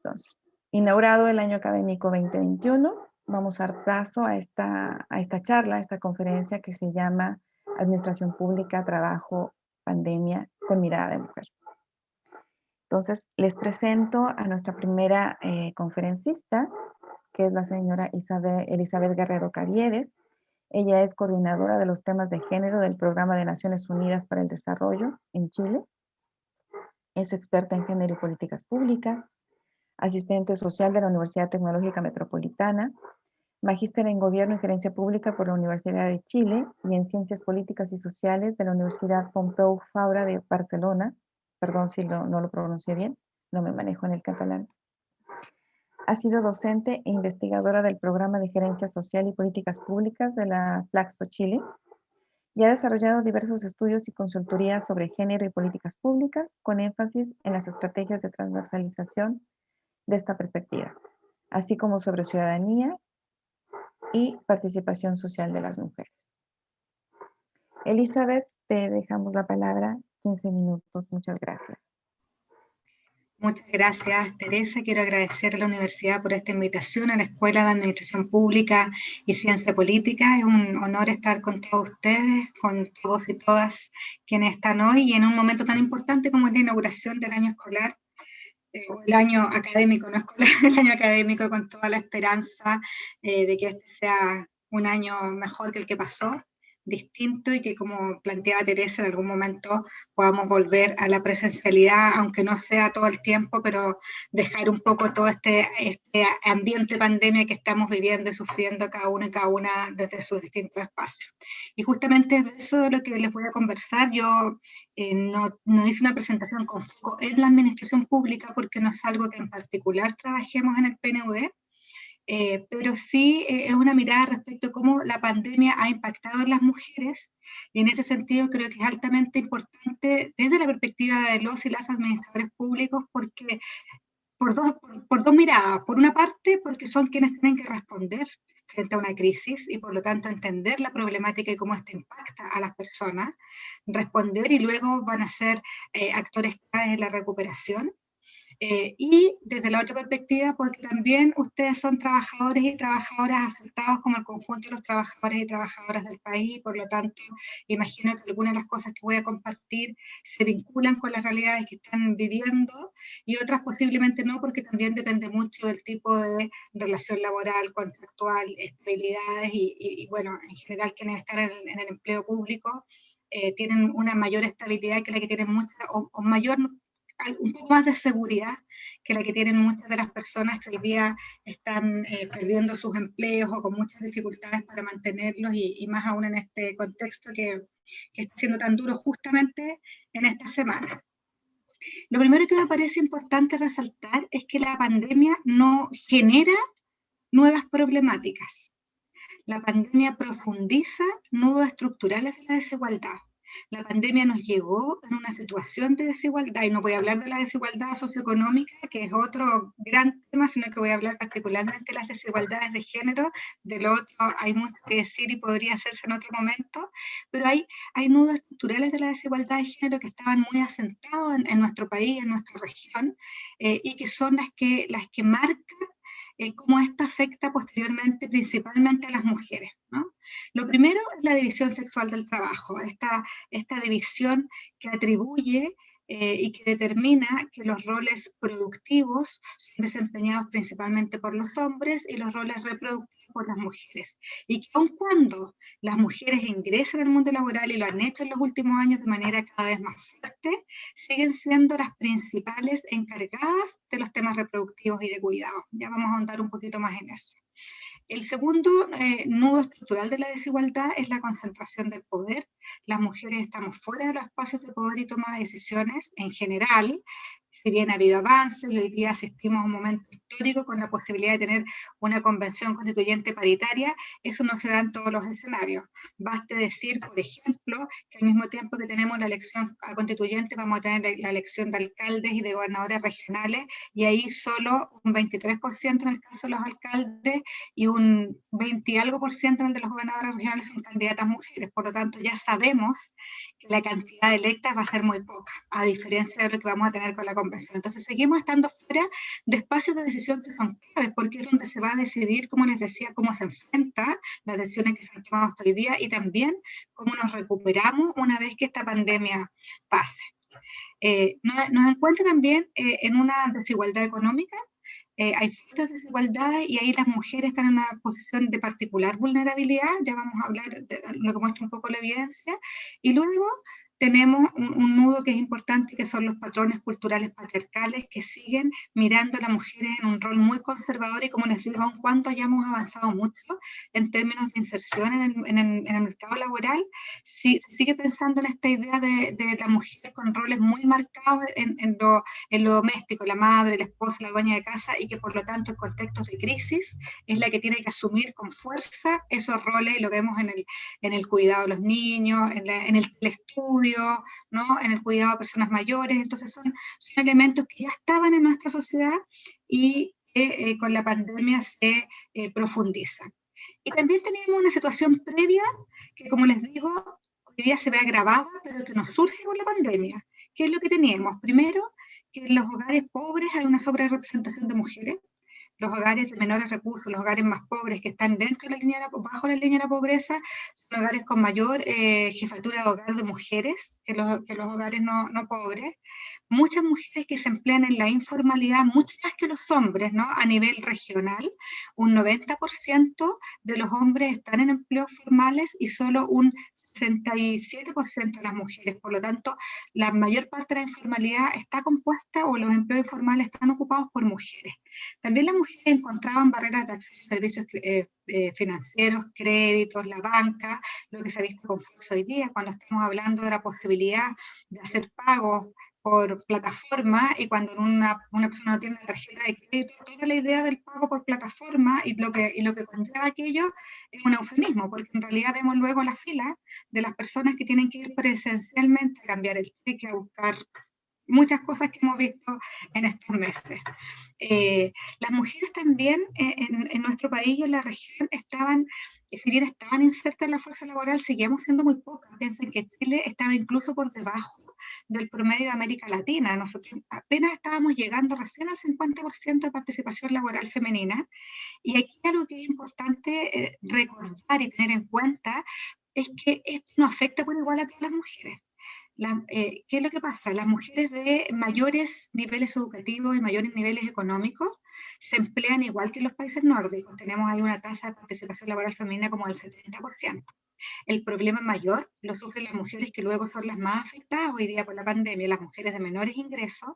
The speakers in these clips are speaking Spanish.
Entonces, inaugurado el año académico 2021, vamos a dar paso a esta charla, a esta conferencia que se llama Administración Pública, Trabajo, Pandemia con Mirada de Mujer. Entonces, les presento a nuestra primera conferencista, que es la señora Elizabeth Guerrero Cariedes. Ella es coordinadora de los temas de género del Programa de Naciones Unidas para el Desarrollo en Chile. Es experta en género y políticas públicas, asistente social de la Universidad Tecnológica Metropolitana, magíster en Gobierno y Gerencia Pública por la Universidad de Chile y en Ciencias Políticas y Sociales de la Universidad Pompeu Fabra de Barcelona. Perdón si no lo pronuncié bien, no me manejo en el catalán. Ha sido docente e investigadora del Programa de Gerencia Social y Políticas Públicas de la Flaxo Chile y ha desarrollado diversos estudios y consultorías sobre género y políticas públicas con énfasis en las estrategias de transversalización de esta perspectiva, así como sobre ciudadanía y participación social de las mujeres. Elizabeth, te dejamos la palabra, 15 minutos, muchas gracias. Muchas gracias, Teresa. Quiero agradecer a la universidad por esta invitación a la Escuela de Administración Pública y Ciencia Política. Es un honor estar con todos ustedes, con todos y todas quienes están hoy, y en un momento tan importante como es la inauguración del año escolar, o el año académico, no escolar, el año académico, con toda la esperanza de que este sea un año mejor que el que pasó, distinto, y que, como planteaba Teresa, en algún momento podamos volver a la presencialidad, aunque no sea todo el tiempo, pero dejar un poco todo este ambiente de pandemia que estamos viviendo y sufriendo cada uno y cada una desde sus distintos espacios. Y justamente de eso de lo que les voy a conversar. Yo no hice una presentación con foco en la administración pública porque no es algo que en particular trabajemos en el PNUD, pero sí es una mirada respecto a cómo la pandemia ha impactado en las mujeres, y en ese sentido creo que es altamente importante desde la perspectiva de los y las administradores públicos, porque por dos miradas. Por una parte, porque son quienes tienen que responder frente a una crisis y por lo tanto entender la problemática y cómo esta impacta a las personas, responder, y luego van a ser actores claves en la recuperación. Y desde la otra perspectiva, porque también ustedes son trabajadores y trabajadoras afectados como el conjunto de los trabajadores y trabajadoras del país, por lo tanto, imagino que algunas de las cosas que voy a compartir se vinculan con las realidades que están viviendo, y otras posiblemente no, porque también depende mucho del tipo de relación laboral, contractual, estabilidades, y bueno, en general quienes están en el empleo público tienen una mayor estabilidad que la que tienen muchas, o mayor, un poco más de seguridad que la que tienen muchas de las personas que hoy día están perdiendo sus empleos o con muchas dificultades para mantenerlos, y más aún en este contexto que está siendo tan duro justamente en esta semana. Lo primero que me parece importante resaltar es que la pandemia no genera nuevas problemáticas. La pandemia profundiza nudos estructurales de la desigualdad. La pandemia nos llegó en una situación de desigualdad, y no voy a hablar de la desigualdad socioeconómica, que es otro gran tema, sino que voy a hablar particularmente de las desigualdades de género. De lo otro hay mucho que decir y podría hacerse en otro momento, pero hay nudos estructurales de la desigualdad de género que estaban muy asentados en nuestro país, en nuestra región, y que son las que marcan cómo esto afecta posteriormente principalmente a las mujeres, ¿no? Lo primero es la división sexual del trabajo, esta división que atribuye y que determina que los roles productivos son desempeñados principalmente por los hombres y los roles reproductivos por las mujeres. Y que aun cuando las mujeres ingresan al mundo laboral, y lo han hecho en los últimos años de manera cada vez más fuerte, siguen siendo las principales encargadas de los temas reproductivos y de cuidado. Ya vamos a ahondar un poquito más en eso. El segundo nudo estructural de la desigualdad es la concentración del poder. Las mujeres estamos fuera de los espacios de poder y toma de decisiones en general. Si bien ha habido avances y hoy día asistimos a un momento histórico con la posibilidad de tener una convención constituyente paritaria, eso no se da en todos los escenarios. Baste decir, por ejemplo, que al mismo tiempo que tenemos la elección constituyente, vamos a tener la elección de alcaldes y de gobernadores regionales, y ahí solo un 23% en el caso de los alcaldes y un 20 y algo % en el de los gobernadores regionales son candidatas mujeres. Por lo tanto, ya sabemos que la cantidad de electas va a ser muy poca, a diferencia de lo que vamos a tener con la convención. Entonces seguimos estando fuera de espacios de decisión que son claves, porque es donde se va a decidir, como les decía, cómo se enfrenta las decisiones que se han tomado hasta hoy día y también cómo nos recuperamos una vez que esta pandemia pase. Nos encuentra también en una desigualdad económica. Hay ciertas desigualdades y ahí las mujeres están en una posición de particular vulnerabilidad, ya vamos a hablar de lo que muestra un poco la evidencia, y luego tenemos un nudo que es importante, que son los patrones culturales patriarcales que siguen mirando a las mujeres en un rol muy conservador y, como les digo, aun cuando hayamos avanzado mucho en términos de inserción en el mercado laboral, se sigue pensando en esta idea de la mujer con roles muy marcados en lo doméstico, la madre, la esposa, la dueña de casa, y que por lo tanto en contextos de crisis es la que tiene que asumir con fuerza esos roles, y lo vemos en el cuidado de los niños, en el estudio, ¿no? En el cuidado de personas mayores. Entonces son elementos que ya estaban en nuestra sociedad y que con la pandemia se profundizan. Y también teníamos una situación previa que, como les digo, hoy día se ve agravada, pero que nos surge con la pandemia. ¿Qué es lo que teníamos? Primero, que en los hogares pobres hay una sobrerepresentación de mujeres. Los hogares de menores recursos, los hogares más pobres que están dentro de la línea, bajo la línea de la pobreza, son hogares con mayor jefatura de hogar de mujeres que los hogares no pobres. Muchas mujeres que se emplean en la informalidad, mucho más que los hombres, ¿no? A nivel regional, un 90% de los hombres están en empleos formales y solo un 67% de las mujeres. Por lo tanto, la mayor parte de la informalidad está compuesta, o los empleos informales están ocupados por mujeres. También las mujeres encontraban barreras de acceso a servicios financieros, créditos, la banca, lo que se ha visto con fuerza hoy día, cuando estamos hablando de la posibilidad de hacer pagos por plataforma, y cuando una persona no tiene una tarjeta de crédito, toda la idea del pago por plataforma y lo que conlleva aquello es un eufemismo, porque en realidad vemos luego la fila de las personas que tienen que ir presencialmente a cambiar el cheque, a buscar muchas cosas que hemos visto en estos meses. Las mujeres también en nuestro país y en la región estaban, si bien estaban insertas en la fuerza laboral, seguíamos siendo muy pocas. Piensen que Chile estaba incluso por debajo del promedio de América Latina. Nosotros apenas estábamos llegando recién al 50% de participación laboral femenina. Y aquí algo que es importante recordar y tener en cuenta es que esto no afecta por igual a todas las mujeres. ¿Qué es lo que pasa? Las mujeres de mayores niveles educativos y mayores niveles económicos se emplean igual que en los países nórdicos. Tenemos ahí una tasa de participación laboral femenina como del 70%. El problema mayor lo sufren las mujeres que luego son las más afectadas hoy día por la pandemia, las mujeres de menores ingresos,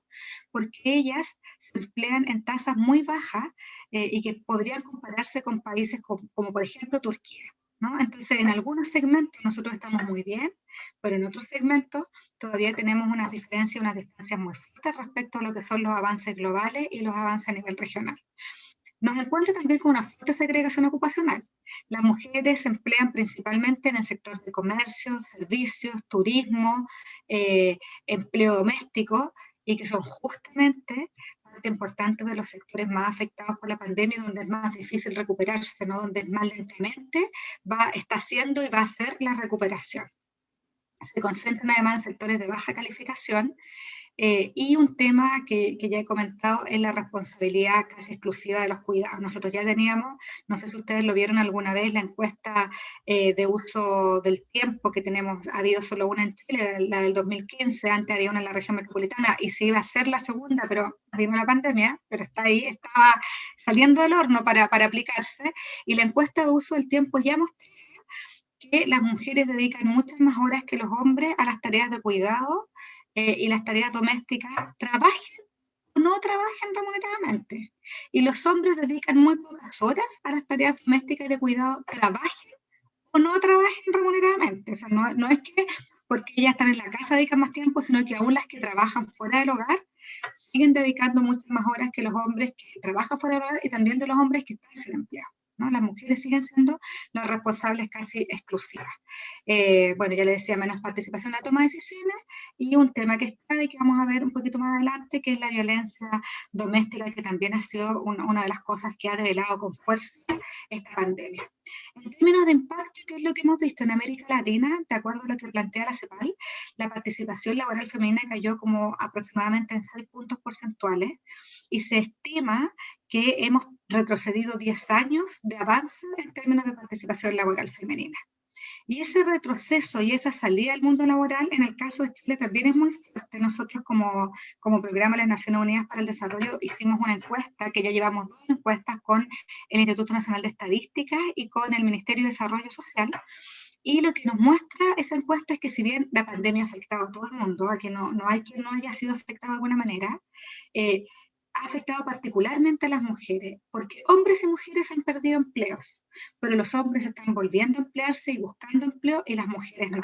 porque ellas se emplean en tasas muy bajas y que podrían compararse con países como por ejemplo Turquía, ¿no? Entonces, en algunos segmentos nosotros estamos muy bien, pero en otros segmentos todavía tenemos unas diferencias, unas distancias muy fuertes respecto a lo que son los avances globales y los avances a nivel regional. Nos encuentra también con una fuerte segregación ocupacional. Las mujeres se emplean principalmente en el sector de comercio, servicios, turismo, empleo doméstico, y que son justamente parte importante de los sectores más afectados por la pandemia, donde es más difícil recuperarse, ¿no? Donde es más lentamente está haciendo y va a hacer la recuperación. Se concentran además en sectores de baja calificación. Y un tema que ya he comentado es la responsabilidad casi exclusiva de los cuidados. Nosotros ya teníamos, no sé si ustedes lo vieron alguna vez, la encuesta de uso del tiempo que tenemos. Ha habido solo una en Chile, la del 2015, antes había una en la región metropolitana y se iba a hacer la segunda, pero vino la pandemia, pero está ahí, estaba saliendo del horno para aplicarse, y la encuesta de uso del tiempo ya mostró que las mujeres dedican muchas más horas que los hombres a las tareas de cuidado y las tareas domésticas, trabajen o no trabajen remuneradamente. Y los hombres dedican muy pocas horas a las tareas domésticas y de cuidado, trabajen o no trabajen remuneradamente. O sea, no es que porque ellas están en la casa dedican más tiempo, sino que aún las que trabajan fuera del hogar siguen dedicando muchas más horas que los hombres que trabajan fuera del hogar, y también de los hombres que están en el empleo, ¿no? Las mujeres siguen siendo las responsables casi exclusivas. Bueno, ya les decía, menos participación en la toma de decisiones, y un tema que es clave y que vamos a ver un poquito más adelante, que es la violencia doméstica, que también ha sido una de las cosas que ha develado con fuerza esta pandemia. En términos de impacto ¿qué es lo que hemos visto en América Latina? De acuerdo a lo que plantea la CEPAL, la participación laboral femenina cayó como aproximadamente en 6 puntos porcentuales y se estima que hemos retrocedido 10 años de avance en términos de participación laboral femenina. Y ese retroceso y esa salida al mundo laboral, en el caso de Chile, también es muy fuerte. Nosotros como programa de las Naciones Unidas para el Desarrollo hicimos una encuesta, que ya llevamos 2 encuestas con el Instituto Nacional de Estadística y con el Ministerio de Desarrollo Social. Y lo que nos muestra esa encuesta es que si bien la pandemia ha afectado a todo el mundo, a que no hay quien no haya sido afectado de alguna manera, ha afectado particularmente a las mujeres, porque hombres y mujeres han perdido empleos, pero los hombres están volviendo a emplearse y buscando empleo y las mujeres no,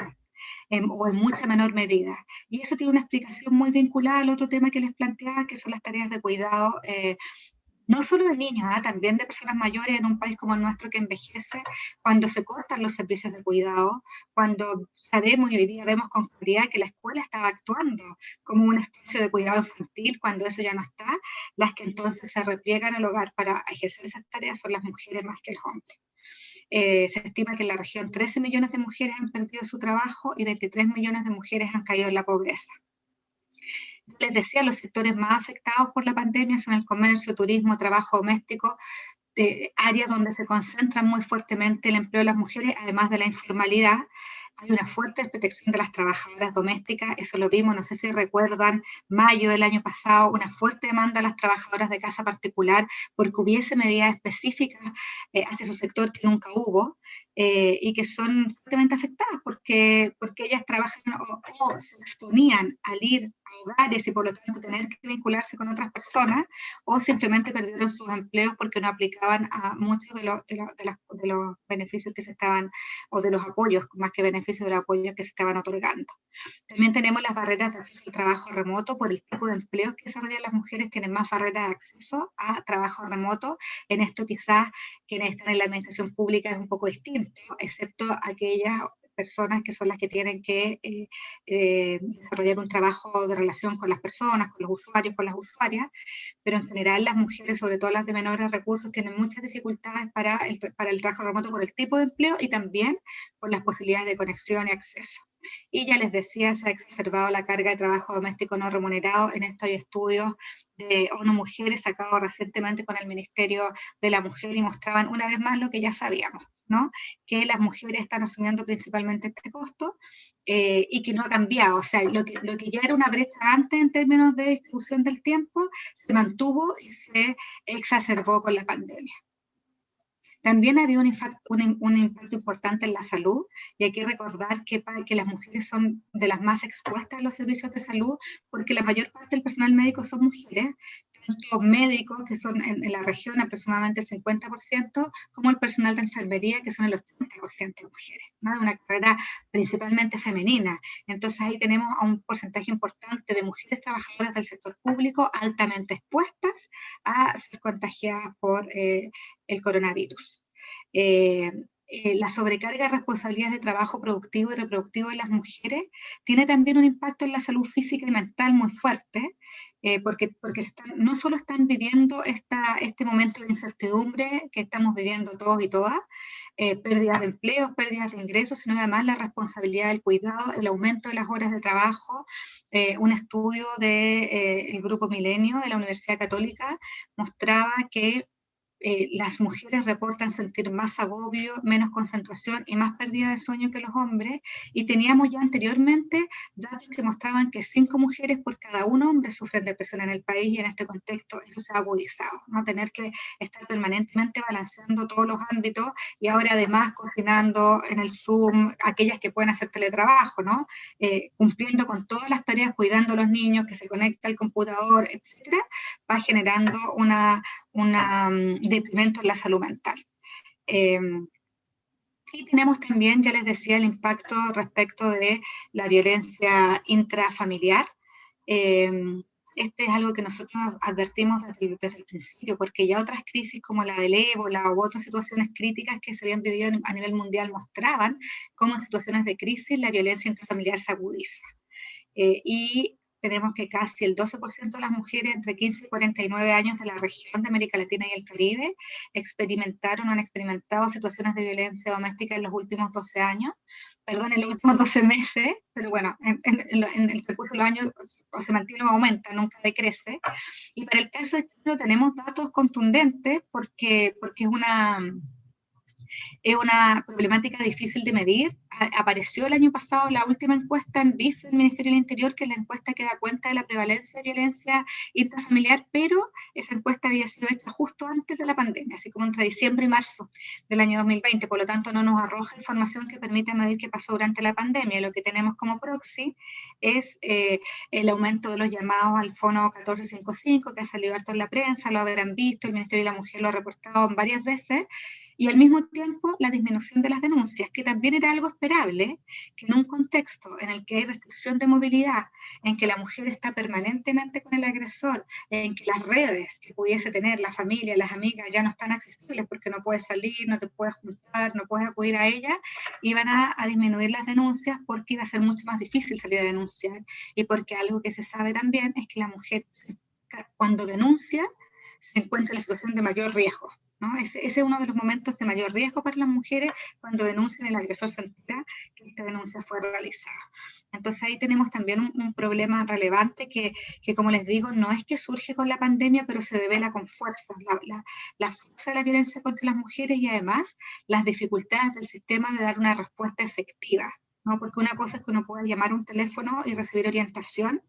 o en mucha menor medida. Y eso tiene una explicación muy vinculada al otro tema que les planteaba, que son las tareas de cuidado, no solo de niños, también de personas mayores en un país como el nuestro que envejece, cuando se cortan los servicios de cuidado, cuando sabemos y hoy día vemos con claridad que la escuela estaba actuando como un espacio de cuidado infantil, cuando eso ya no está, las que entonces se repliegan al hogar para ejercer esas tareas son las mujeres más que los hombres. Se estima que en la región 13 millones de mujeres han perdido su trabajo y 23 millones de mujeres han caído en la pobreza. Les decía, los sectores más afectados por la pandemia son el comercio, turismo, trabajo doméstico, áreas donde se concentra muy fuertemente el empleo de las mujeres, además de la informalidad. Hay una fuerte desprotección de las trabajadoras domésticas, eso lo vimos, no sé si recuerdan, mayo del año pasado, una fuerte demanda a las trabajadoras de casa particular porque hubiese medidas específicas hacia su sector que nunca hubo, y que son fuertemente afectadas porque ellas trabajan o se exponían al ir a hogares y por lo tanto tener que vincularse con otras personas, o simplemente perdieron sus empleos porque no aplicaban a muchos de los beneficios que se estaban, o de los apoyos, más que beneficios, de los apoyos que se estaban otorgando. También tenemos las barreras de acceso al trabajo remoto. Por el tipo de empleos que desarrollan las mujeres, tienen más barreras de acceso a trabajo remoto. En esto quizás quienes están en la administración pública es un poco distinto, excepto aquellas personas que son las que tienen que desarrollar un trabajo de relación con las personas, con los usuarios, con las usuarias, pero en general las mujeres, sobre todo las de menores recursos, tienen muchas dificultades para el trabajo remoto por el tipo de empleo y también por las posibilidades de conexión y acceso. Y ya les decía, se ha exacerbado la carga de trabajo doméstico no remunerado. En esto hay estudios de ONU Mujeres sacados recientemente con el Ministerio de la Mujer y mostraban una vez más lo que ya sabíamos, ¿no? Que las mujeres están asumiendo principalmente este costo y que no ha cambiado. O sea, lo que ya era una brecha antes en términos de distribución del tiempo se mantuvo y se exacerbó con la pandemia. También había un impacto importante en la salud, y hay que recordar que las mujeres son de las más expuestas a los servicios de salud, porque la mayor parte del personal médico son mujeres, tanto médicos, que son en la región aproximadamente el 50%, como el personal de enfermería, que son el 80% de mujeres, ¿no? Una carrera principalmente femenina. Entonces ahí tenemos a un porcentaje importante de mujeres trabajadoras del sector público altamente expuestas a ser contagiadas por el coronavirus. La sobrecarga de responsabilidades de trabajo productivo y reproductivo de las mujeres tiene también un impacto en la salud física y mental muy fuerte, porque no solo están viviendo este momento de incertidumbre que estamos viviendo todos y todas, pérdidas de empleos, pérdidas de ingresos, sino además la responsabilidad del cuidado, el aumento de las horas de trabajo. Un estudio del Grupo Milenio de la Universidad Católica mostraba que las mujeres reportan sentir más agobio, menos concentración y más pérdida de sueño que los hombres, y teníamos ya anteriormente datos que mostraban que 5 mujeres por cada 1 hombre sufren depresión en el país, y en este contexto eso se ha agudizado, ¿no? Tener que estar permanentemente balanceando todos los ámbitos, y ahora además cocinando en el Zoom, aquellas que pueden hacer teletrabajo, ¿no? Cumpliendo con todas las tareas, cuidando a los niños, que se conecta al computador, etcétera, va generando un detrimento en la salud mental. Y tenemos también, ya les decía, el impacto respecto de la violencia intrafamiliar. Este es algo que nosotros advertimos desde el principio, porque ya otras crisis como la del ébola u otras situaciones críticas que se habían vivido a nivel mundial mostraban cómo en situaciones de crisis la violencia intrafamiliar se agudiza. Y tenemos que casi el 12% de las mujeres entre 15 y 49 años de la región de América Latina y el Caribe experimentaron o han experimentado situaciones de violencia doméstica en los últimos 12 años, perdón, en los últimos 12 meses, pero bueno, en el recurso de los años se mantiene o aumenta, nunca decrece. Y para el caso de Chile tenemos datos contundentes porque es una problemática difícil de medir. Apareció el año pasado la última encuesta en BIS del Ministerio del Interior, que es la encuesta que da cuenta de la prevalencia de violencia intrafamiliar, pero esa encuesta había sido hecha justo antes de la pandemia, así como entre diciembre y marzo del año 2020, por lo tanto no nos arroja información que permita medir qué pasó durante la pandemia. Lo que tenemos como proxy es el aumento de los llamados al fono 1455, que ha salido harto en la prensa, lo habrán visto, el Ministerio de la Mujer lo ha reportado varias veces, y al mismo tiempo la disminución de las denuncias, que también era algo esperable, que en un contexto en el que hay restricción de movilidad, en que la mujer está permanentemente con el agresor, en que las redes que pudiese tener la familia, las amigas, ya no están accesibles porque no puedes salir, no te puedes juntar, no puedes acudir a ellas, iban a disminuir las denuncias porque iba a ser mucho más difícil salir a denunciar, y porque algo que se sabe también es que la mujer, cuando denuncia, se encuentra en la situación de mayor riesgo, ¿no? Ese es uno de los momentos de mayor riesgo para las mujeres cuando denuncian el agresor se entera que esta denuncia fue realizada. Entonces ahí tenemos también un problema relevante que, como les digo, no es que surge con la pandemia, pero se devela con fuerza, la fuerza de la violencia contra las mujeres y además las dificultades del sistema de dar una respuesta efectiva, ¿no? Porque una cosa es que uno pueda llamar a un teléfono y recibir orientación,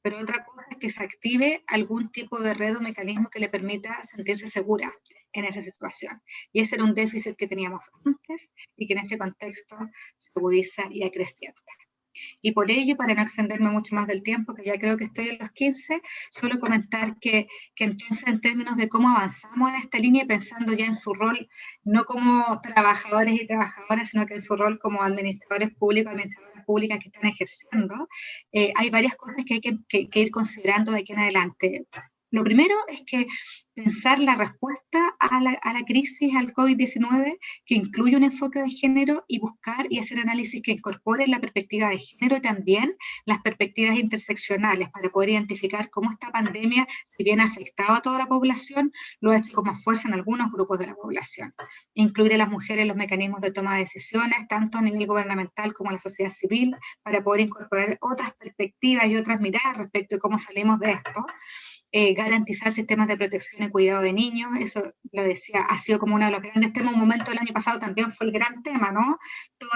pero otra cosa es que se active algún tipo de red o mecanismo que le permita sentirse segura en esa situación. Y ese era un déficit que teníamos antes y que en este contexto se agudiza y acrecienta. Y por ello, para no extenderme mucho más del tiempo, que ya creo que estoy en los 15, solo comentar que entonces en términos de cómo avanzamos en esta línea, pensando ya en su rol, no como trabajadores y trabajadoras, sino que en su rol como administradores públicos, administradoras públicas que están ejerciendo, hay varias cosas que hay que ir considerando de aquí en adelante. Lo primero es que pensar la respuesta a la crisis, al COVID-19, que incluye un enfoque de género y buscar y hacer análisis que incorporen la perspectiva de género y también las perspectivas interseccionales para poder identificar cómo esta pandemia, si bien ha afectado a toda la población, lo ha hecho con más fuerza en algunos grupos de la población. Incluir a las mujeres en los mecanismos de toma de decisiones, tanto a nivel gubernamental como a la sociedad civil, para poder incorporar otras perspectivas y otras miradas respecto de cómo salimos de esto. Garantizar sistemas de protección y cuidado de niños, eso lo decía, ha sido como uno de los grandes temas, un momento del año pasado también fue el gran tema, ¿no? Todo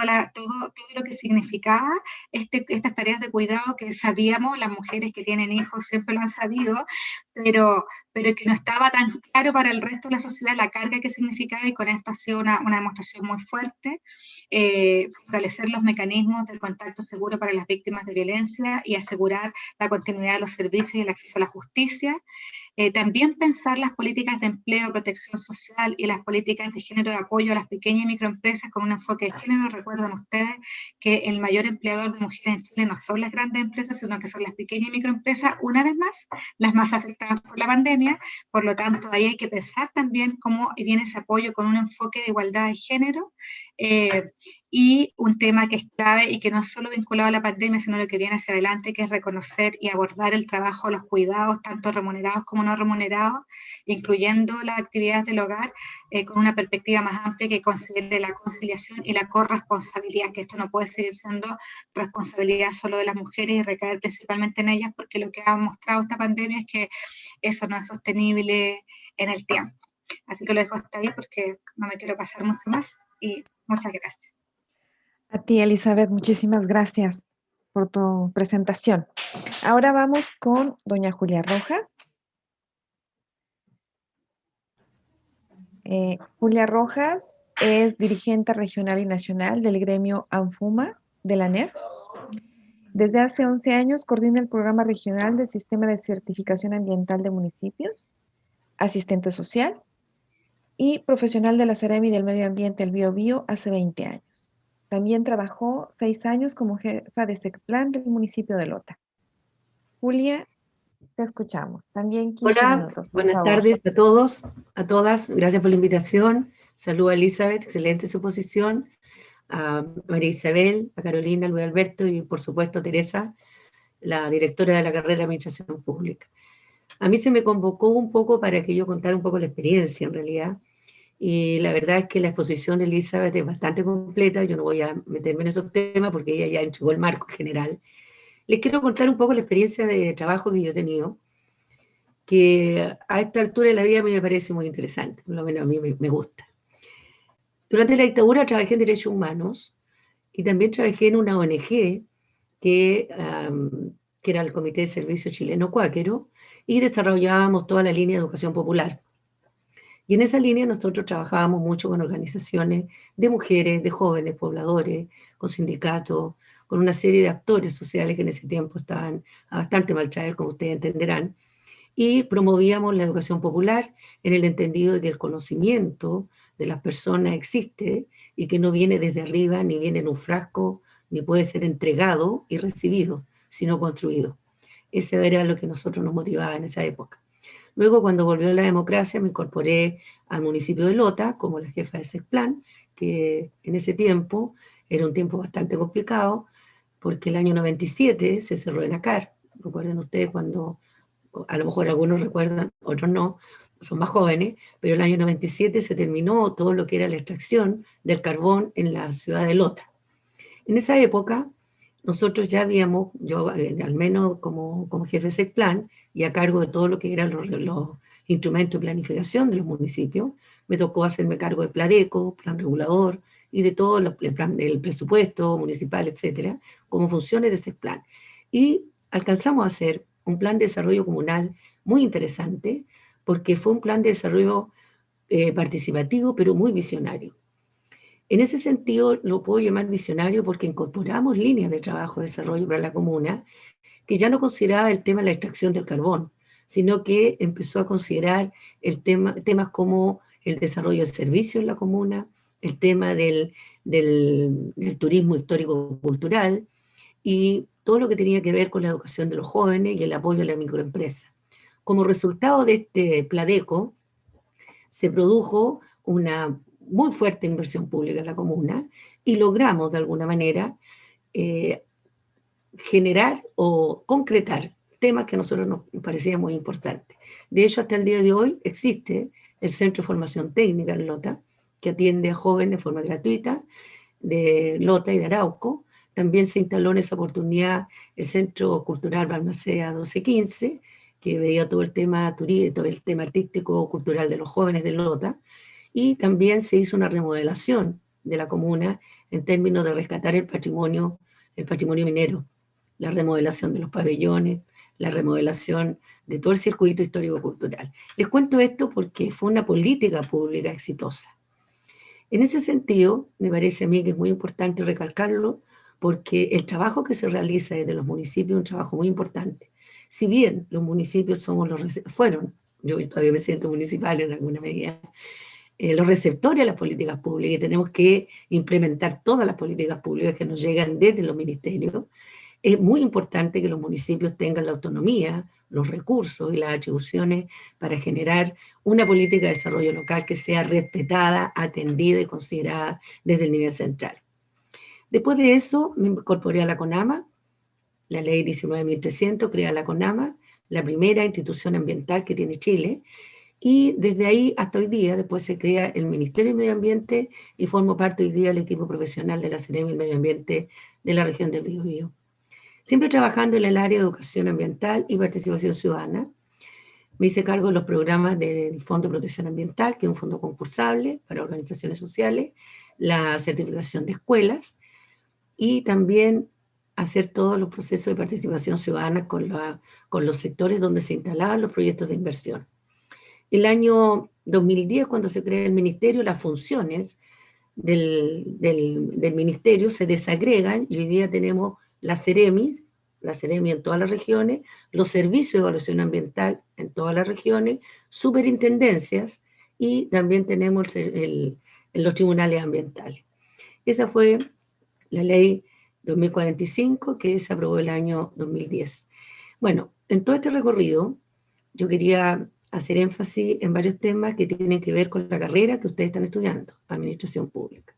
lo que significaba estas tareas de cuidado que sabíamos, las mujeres que tienen hijos siempre lo han sabido, pero que no estaba tan claro para el resto de la sociedad la carga que significaba, y con esto ha sido una demostración muy fuerte. Fortalecer los mecanismos del contacto seguro para las víctimas de violencia y asegurar la continuidad de los servicios y el acceso a la justicia. También pensar las políticas de empleo, protección social y las políticas de género de apoyo a las pequeñas y microempresas con un enfoque de género. Recuerden ustedes que el mayor empleador de mujeres en Chile no son las grandes empresas, sino que son las pequeñas y microempresas, una vez más, las más afectadas por la pandemia. Por lo tanto, ahí hay que pensar también cómo viene ese apoyo con un enfoque de igualdad de género. Y un tema que es clave y que no es solo vinculado a la pandemia, sino lo que viene hacia adelante, que es reconocer y abordar el trabajo, los cuidados, tanto remunerados como no remunerados, incluyendo las actividades del hogar, con una perspectiva más amplia que considere la conciliación y la corresponsabilidad, que esto no puede seguir siendo responsabilidad solo de las mujeres y recaer principalmente en ellas, porque lo que ha mostrado esta pandemia es que eso no es sostenible en el tiempo. Así que lo dejo hasta ahí porque no me quiero pasar mucho más y muchas gracias. A ti, Elizabeth, muchísimas gracias por tu presentación. Ahora vamos con doña Julia Rojas. Julia Rojas es dirigente regional y nacional del gremio ANFUMA de la ANER. Desde hace 11 años coordina el programa regional del Sistema de Certificación Ambiental de Municipios, asistente social y profesional de la Seremi del Medio Ambiente, el Biobío, hace 20 años. También trabajó 6 años como jefa de SECPLAN del municipio de Lota. Julia, te escuchamos. También 15 Hola, minutos, por buenas favor. tardes a todos, a todas. Gracias por la invitación. Saludo a Elizabeth, excelente su posición. A María Isabel, a Carolina, Luis Alberto y por supuesto Teresa. la directora de la carrera de Administración Pública. A mí se me convocó un poco para que yo contara un poco la experiencia, en realidad, y la verdad es que la exposición de Elizabeth es bastante completa. Yo no voy a meterme en esos temas porque ella ya entregó el marco general. Les quiero contar un poco la experiencia de trabajo que yo he tenido, que a esta altura de la vida a mí me parece muy interesante, por lo menos a mí me gusta. Durante la dictadura trabajé en derechos humanos y también trabajé en una ONG que, que era el Comité de Servicio Chileno Cuáquero, y desarrollábamos toda la línea de educación popular. Y en esa línea nosotros trabajábamos mucho con organizaciones de mujeres, de jóvenes pobladores, con sindicatos, con una serie de actores sociales que en ese tiempo estaban a bastante mal traer, como ustedes entenderán, y promovíamos la educación popular en el entendido de que el conocimiento de las personas existe y que no viene desde arriba, ni viene en un frasco, ni puede ser entregado y recibido, sino construido. Eso era lo que nosotros nos motivaba en esa época. Luego, cuando volvió la democracia, me incorporé al municipio de Lota como la jefa de SECPLAN, que en ese tiempo era un tiempo bastante complicado, porque el año 97 se cerró ENACAR. Recuerden ustedes cuando, a lo mejor algunos recuerdan, otros no, son más jóvenes, pero el año 97 se terminó todo lo que era la extracción del carbón en la ciudad de Lota. En esa época, nosotros ya habíamos, yo al menos como jefe de SECPLAN, y a cargo de todo lo que eran los instrumentos de planificación de los municipios, me tocó hacerme cargo del PLADECO, plan regulador, y de todo el presupuesto municipal, etcétera, como funciones de SECPLAN. Y alcanzamos a hacer un plan de desarrollo comunal muy interesante, porque fue un plan de desarrollo participativo, pero muy visionario. En ese sentido, lo puedo llamar visionario porque incorporamos líneas de trabajo de desarrollo para la comuna que ya no consideraba el tema de la extracción del carbón, sino que empezó a considerar temas como el desarrollo de servicios en la comuna, el tema del turismo histórico-cultural y todo lo que tenía que ver con la educación de los jóvenes y el apoyo a la microempresa. Como resultado de este PLADECO, se produjo una muy fuerte inversión pública en la comuna y logramos de alguna manera generar o concretar temas que a nosotros nos parecían muy importantes. De hecho, hasta el día de hoy existe el Centro de Formación Técnica en Lota, que atiende a jóvenes de forma gratuita, de Lota y de Arauco. También se instaló en esa oportunidad el Centro Cultural Balmaceda 1215, que veía todo el tema turístico, todo el tema artístico cultural de los jóvenes de Lota, y también se hizo una remodelación de la comuna en términos de rescatar el patrimonio minero, la remodelación de los pabellones, la remodelación de todo el circuito histórico-cultural. Les cuento esto porque fue una política pública exitosa. En ese sentido, me parece a mí que es muy importante recalcarlo porque el trabajo que se realiza desde los municipios es un trabajo muy importante. Si bien los municipios fueron, yo todavía me siento municipal en alguna medida, los receptores de las políticas públicas y tenemos que implementar todas las políticas públicas que nos llegan desde los ministerios, es muy importante que los municipios tengan la autonomía, los recursos y las atribuciones para generar una política de desarrollo local que sea respetada, atendida y considerada desde el nivel central. Después de eso me incorporé a la CONAMA, la ley 19.300 crea la CONAMA, la primera institución ambiental que tiene Chile, y desde ahí hasta hoy día, después se crea el Ministerio de Medio Ambiente y formo parte hoy día del equipo profesional de la Seremi del Medio Ambiente de la región del Biobío. Siempre trabajando en el área de educación ambiental y participación ciudadana. Me hice cargo de los programas del Fondo de Protección Ambiental, que es un fondo concursable para organizaciones sociales, la certificación de escuelas y también hacer todos los procesos de participación ciudadana con los sectores donde se instalaban los proyectos de inversión. El año 2010, cuando se crea el ministerio, las funciones del ministerio se desagregan y hoy día tenemos la Seremi en todas las regiones, los servicios de evaluación ambiental en todas las regiones, superintendencias y también tenemos los tribunales ambientales. Esa fue la ley 2045 que se aprobó el año 2010. Bueno, en todo este recorrido yo quería hacer énfasis en varios temas que tienen que ver con la carrera que ustedes están estudiando, Administración Pública.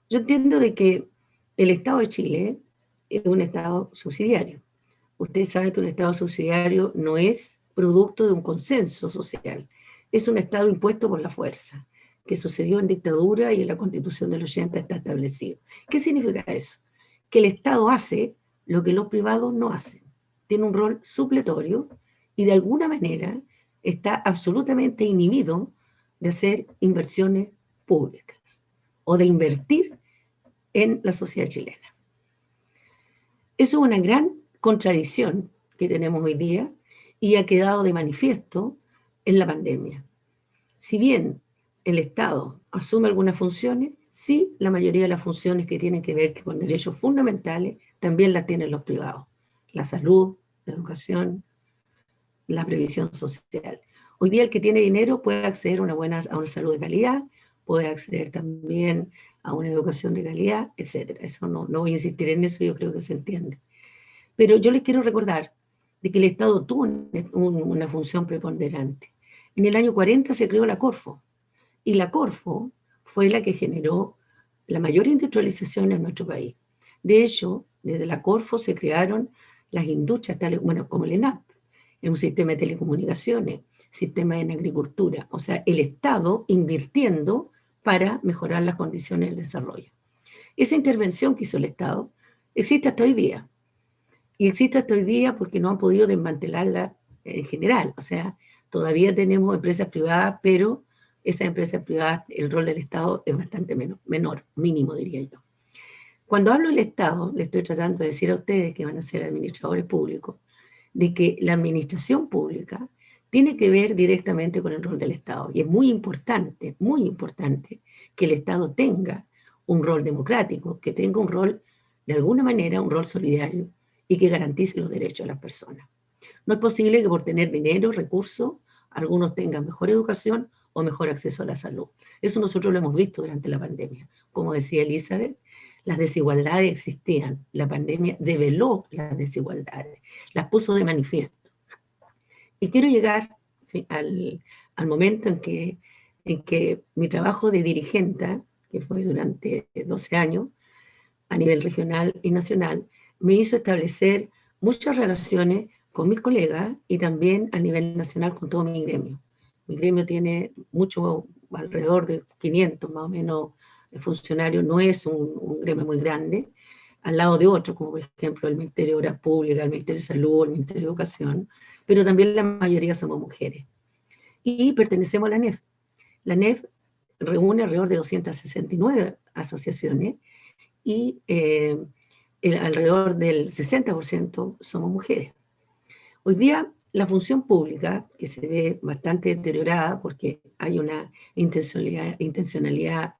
Yo entiendo de que el Estado de Chile es un Estado subsidiario. Ustedes saben que un Estado subsidiario no es producto de un consenso social, es un Estado impuesto por la fuerza, que sucedió en dictadura y en la Constitución del 80 está establecido. ¿Qué significa eso? Que el Estado hace lo que los privados no hacen. Tiene un rol supletorio y de alguna manera está absolutamente inhibido de hacer inversiones públicas o de invertir en la sociedad chilena. Eso es una gran contradicción que tenemos hoy día y ha quedado de manifiesto en la pandemia. Si bien el Estado asume algunas funciones, sí, la mayoría de las funciones que tienen que ver con derechos fundamentales también las tienen los privados. La salud, la educación, la previsión social. Hoy día el que tiene dinero puede acceder a una salud de calidad, puede acceder también a una educación de calidad, etc. Eso no voy a insistir en eso, yo creo que se entiende. Pero yo les quiero recordar de que el Estado tuvo una función preponderante. En el año 40 se creó la Corfo, y la Corfo fue la que generó la mayor industrialización en nuestro país. De hecho, desde la Corfo se crearon las industrias tales, bueno, como el ENAP, en un sistema de telecomunicaciones, sistema en agricultura, o sea, el Estado invirtiendo para mejorar las condiciones del desarrollo. Esa intervención que hizo el Estado existe hasta hoy día. Y existe hasta hoy día porque no han podido desmantelarla en general. O sea, todavía tenemos empresas privadas, pero esas empresas privadas, el rol del Estado es bastante menor, mínimo diría yo. Cuando hablo del Estado, le estoy tratando de decir a ustedes que van a ser administradores públicos, de que la administración pública tiene que ver directamente con el rol del Estado. Y es muy importante que el Estado tenga un rol democrático, que tenga un rol, de alguna manera, un rol solidario y que garantice los derechos de las personas. No es posible que por tener dinero, recursos, algunos tengan mejor educación o mejor acceso a la salud. Eso nosotros lo hemos visto durante la pandemia. Como decía Elizabeth, las desigualdades existían. La pandemia develó las desigualdades, las puso de manifiesto. Y quiero llegar al momento en que mi trabajo de dirigente, que fue durante 12 años, a nivel regional y nacional, me hizo establecer muchas relaciones con mis colegas y también a nivel nacional con todo mi gremio. Mi gremio tiene alrededor de 500 más o menos funcionarios, no es un gremio muy grande, al lado de otros, como por ejemplo el Ministerio de Obras Públicas, el Ministerio de Salud, el Ministerio de Educación, pero también la mayoría somos mujeres. Y pertenecemos a la NEF. La NEF reúne alrededor de 269 asociaciones y alrededor del 60% somos mujeres. Hoy día la función pública, que se ve bastante deteriorada porque hay una intencionalidad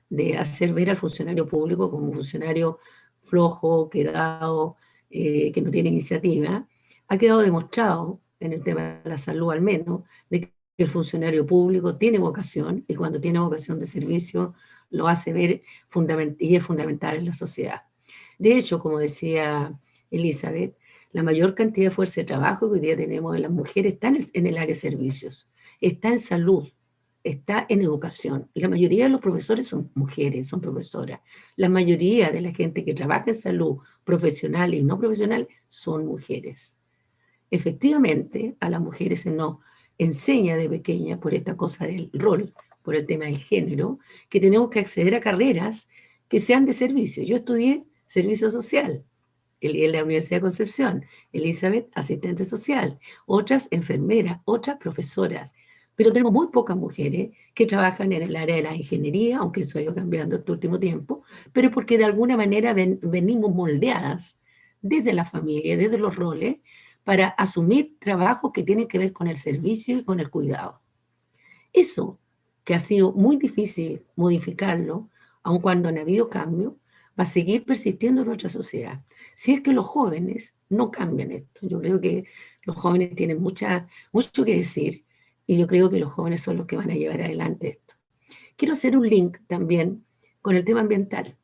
de hacer ver al funcionario público como un funcionario flojo, quedado, que no tiene iniciativa, ha quedado demostrado en el tema de la salud al menos, de que el funcionario público tiene vocación y cuando tiene vocación de servicio lo hace ver y es fundamental en la sociedad. De hecho, como decía Elizabeth, la mayor cantidad de fuerza de trabajo que hoy día tenemos en las mujeres está en el área de servicios, está en salud, está en educación. La mayoría de los profesores son mujeres, son profesoras. La mayoría de la gente que trabaja en salud, profesional y no profesional, son mujeres. Efectivamente, a las mujeres se nos enseña de pequeña por esta cosa del rol, por el tema del género, que tenemos que acceder a carreras que sean de servicio. Yo estudié servicio social en la Universidad de Concepción, Elizabeth, asistente social, otras enfermeras, otras profesoras, pero tenemos muy pocas mujeres que trabajan en el área de la ingeniería, aunque eso ha ido cambiando este último tiempo, pero porque de alguna manera venimos moldeadas desde la familia, desde los roles, para asumir trabajos que tienen que ver con el servicio y con el cuidado. Eso, que ha sido muy difícil modificarlo, aun cuando han habido cambios, va a seguir persistiendo en nuestra sociedad. Si es que los jóvenes no cambian esto, yo creo que los jóvenes tienen mucho que decir y yo creo que los jóvenes son los que van a llevar adelante esto. Quiero hacer un link también con el tema ambiental.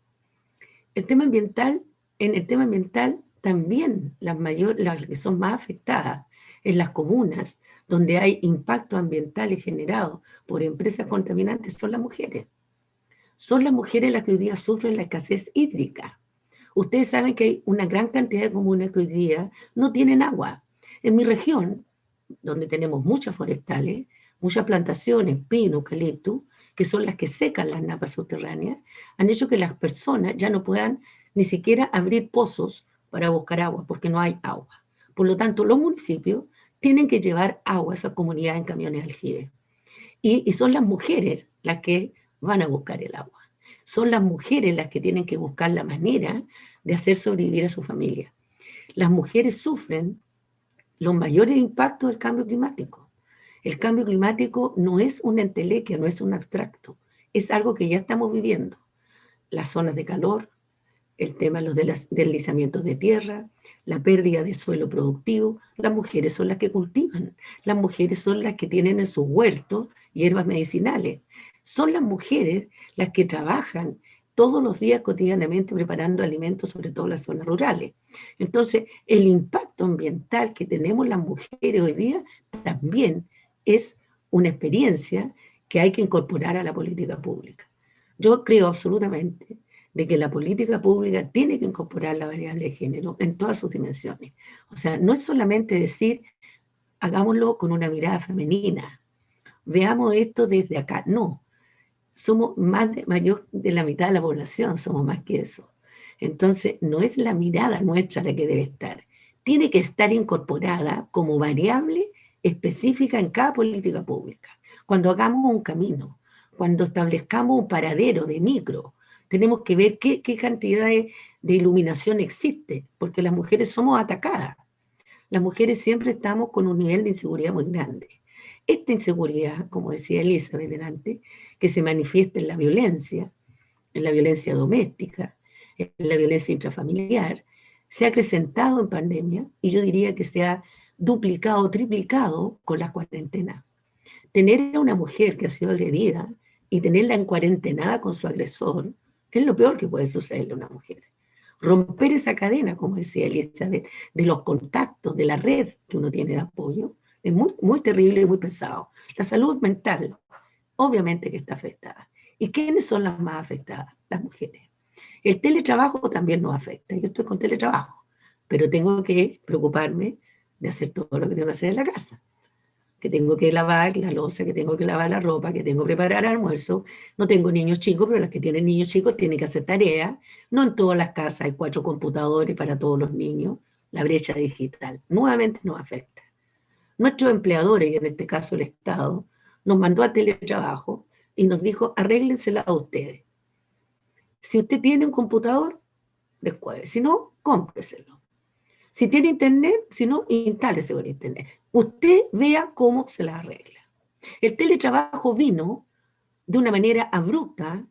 En el tema ambiental también las que son más afectadas en las comunas donde hay impactos ambientales generados por empresas contaminantes son las mujeres. Son las mujeres las que hoy día sufren la escasez hídrica. Ustedes saben que hay una gran cantidad de comunas que hoy día no tienen agua. En mi región, donde tenemos muchas forestales, muchas plantaciones, pino, eucalipto, que son las que secan las napas subterráneas, han hecho que las personas ya no puedan ni siquiera abrir pozos para buscar agua, porque no hay agua. Por lo tanto, los municipios tienen que llevar agua a esa comunidad en camiones aljibes. Y son las mujeres las que van a buscar el agua. Son las mujeres las que tienen que buscar la manera de hacer sobrevivir a su familia. Las mujeres sufren los mayores impactos del cambio climático. El cambio climático no es una entelequia, no es un abstracto, es algo que ya estamos viviendo. Las zonas de calor, el tema de los deslizamientos de tierra, la pérdida de suelo productivo. Las mujeres son las que cultivan, las mujeres son las que tienen en sus huertos hierbas medicinales, son las mujeres las que trabajan todos los días cotidianamente preparando alimentos, sobre todo en las zonas rurales. Entonces, el impacto ambiental que tenemos las mujeres hoy día también es una experiencia que hay que incorporar a la política pública. Yo creo absolutamente de que la política pública tiene que incorporar la variable de género en todas sus dimensiones. O sea, no es solamente decir, hagámoslo con una mirada femenina, veamos esto desde acá. No, somos mayor de la mitad de la población, somos más que eso. Entonces, no es la mirada nuestra la que debe estar, tiene que estar incorporada como variable específica en cada política pública. Cuando hagamos un camino, cuando establezcamos un paradero de micro, tenemos que ver qué cantidad de iluminación existe, porque las mujeres somos atacadas. Las mujeres siempre estamos con un nivel de inseguridad muy grande. Esta inseguridad, como decía Elizabeth delante, que se manifiesta en la violencia doméstica, en la violencia intrafamiliar, se ha acrecentado en pandemia y yo diría que se ha duplicado, triplicado con las cuarentenas. Tener a una mujer que ha sido agredida y tenerla en cuarentenada con su agresor es lo peor que puede sucederle a una mujer. Romper esa cadena, como decía Elizabeth, de los contactos, de la red que uno tiene de apoyo, es muy, muy terrible y muy pesado. La salud mental, obviamente que está afectada. ¿Y quiénes son las más afectadas? Las mujeres. El teletrabajo también nos afecta. Yo estoy con teletrabajo, pero tengo que preocuparme de hacer todo lo que tengo que hacer en la casa. Que tengo que lavar la loza, que tengo que lavar la ropa, que tengo que preparar almuerzo. No tengo niños chicos, pero las que tienen niños chicos tienen que hacer tareas. No en todas las casas hay 4 computadores para todos los niños. La brecha digital nuevamente nos afecta. Nuestros empleadores, y en este caso el Estado, nos mandó a teletrabajo y nos dijo, arréglensela a ustedes. Si usted tiene un computador, descuelgue. Si no, cómpreselo. Si tiene internet, si no, instálese con internet. Usted vea cómo se las arregla. El teletrabajo vino de una manera abrupta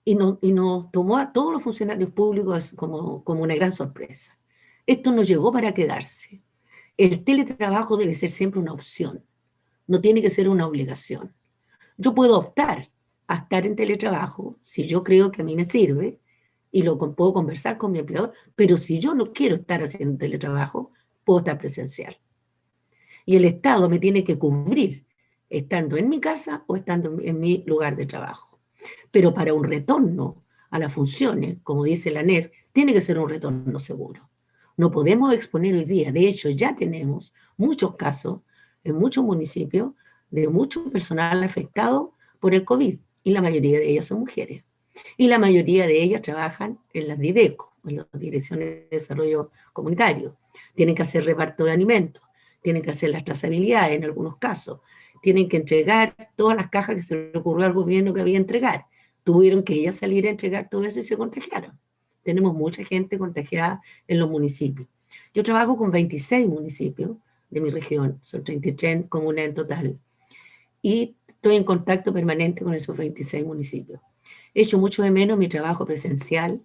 y nos tomó a todos los funcionarios públicos como una gran sorpresa. Esto no llegó para quedarse. El teletrabajo debe ser siempre una opción, no tiene que ser una obligación. Yo puedo optar a estar en teletrabajo si yo creo que a mí me sirve y puedo conversar con mi empleador, pero si yo no quiero estar haciendo teletrabajo, puedo estar presencial. Y el Estado me tiene que cubrir estando en mi casa o estando en mi lugar de trabajo. Pero para un retorno a las funciones, como dice la NED, tiene que ser un retorno seguro. No podemos exponer hoy día, de hecho ya tenemos muchos casos en muchos municipios de mucho personal afectado por el COVID y la mayoría de ellas son mujeres. Y la mayoría de ellas trabajan en las DIDECO, en las Direcciones de Desarrollo Comunitario. Tienen que hacer reparto de alimentos, tienen que hacer las trazabilidades en algunos casos, tienen que entregar todas las cajas que se le ocurrió al gobierno que había que entregar. Tuvieron que ellas salir a entregar todo eso y se contagiaron. Tenemos mucha gente contagiada en los municipios. Yo trabajo con 26 municipios de mi región, son 33 comunas en total, y estoy en contacto permanente con esos 26 municipios. He hecho mucho de menos mi trabajo presencial,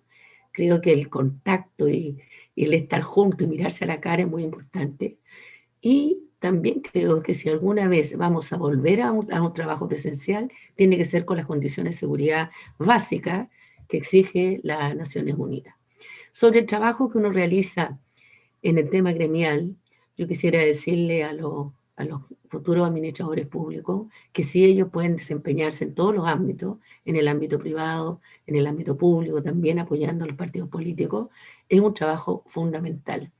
creo que el contacto y el estar junto y mirarse a la cara es muy importante, y también creo que si alguna vez vamos a volver a un trabajo presencial, tiene que ser con las condiciones de seguridad básicas que exige las Naciones Unidas. Sobre el trabajo que uno realiza en el tema gremial, yo quisiera decirle a los a los futuros administradores públicos que sí ellos pueden desempeñarse en todos los ámbitos, en el ámbito privado, en el ámbito público, también apoyando a los partidos políticos, es un trabajo fundamental.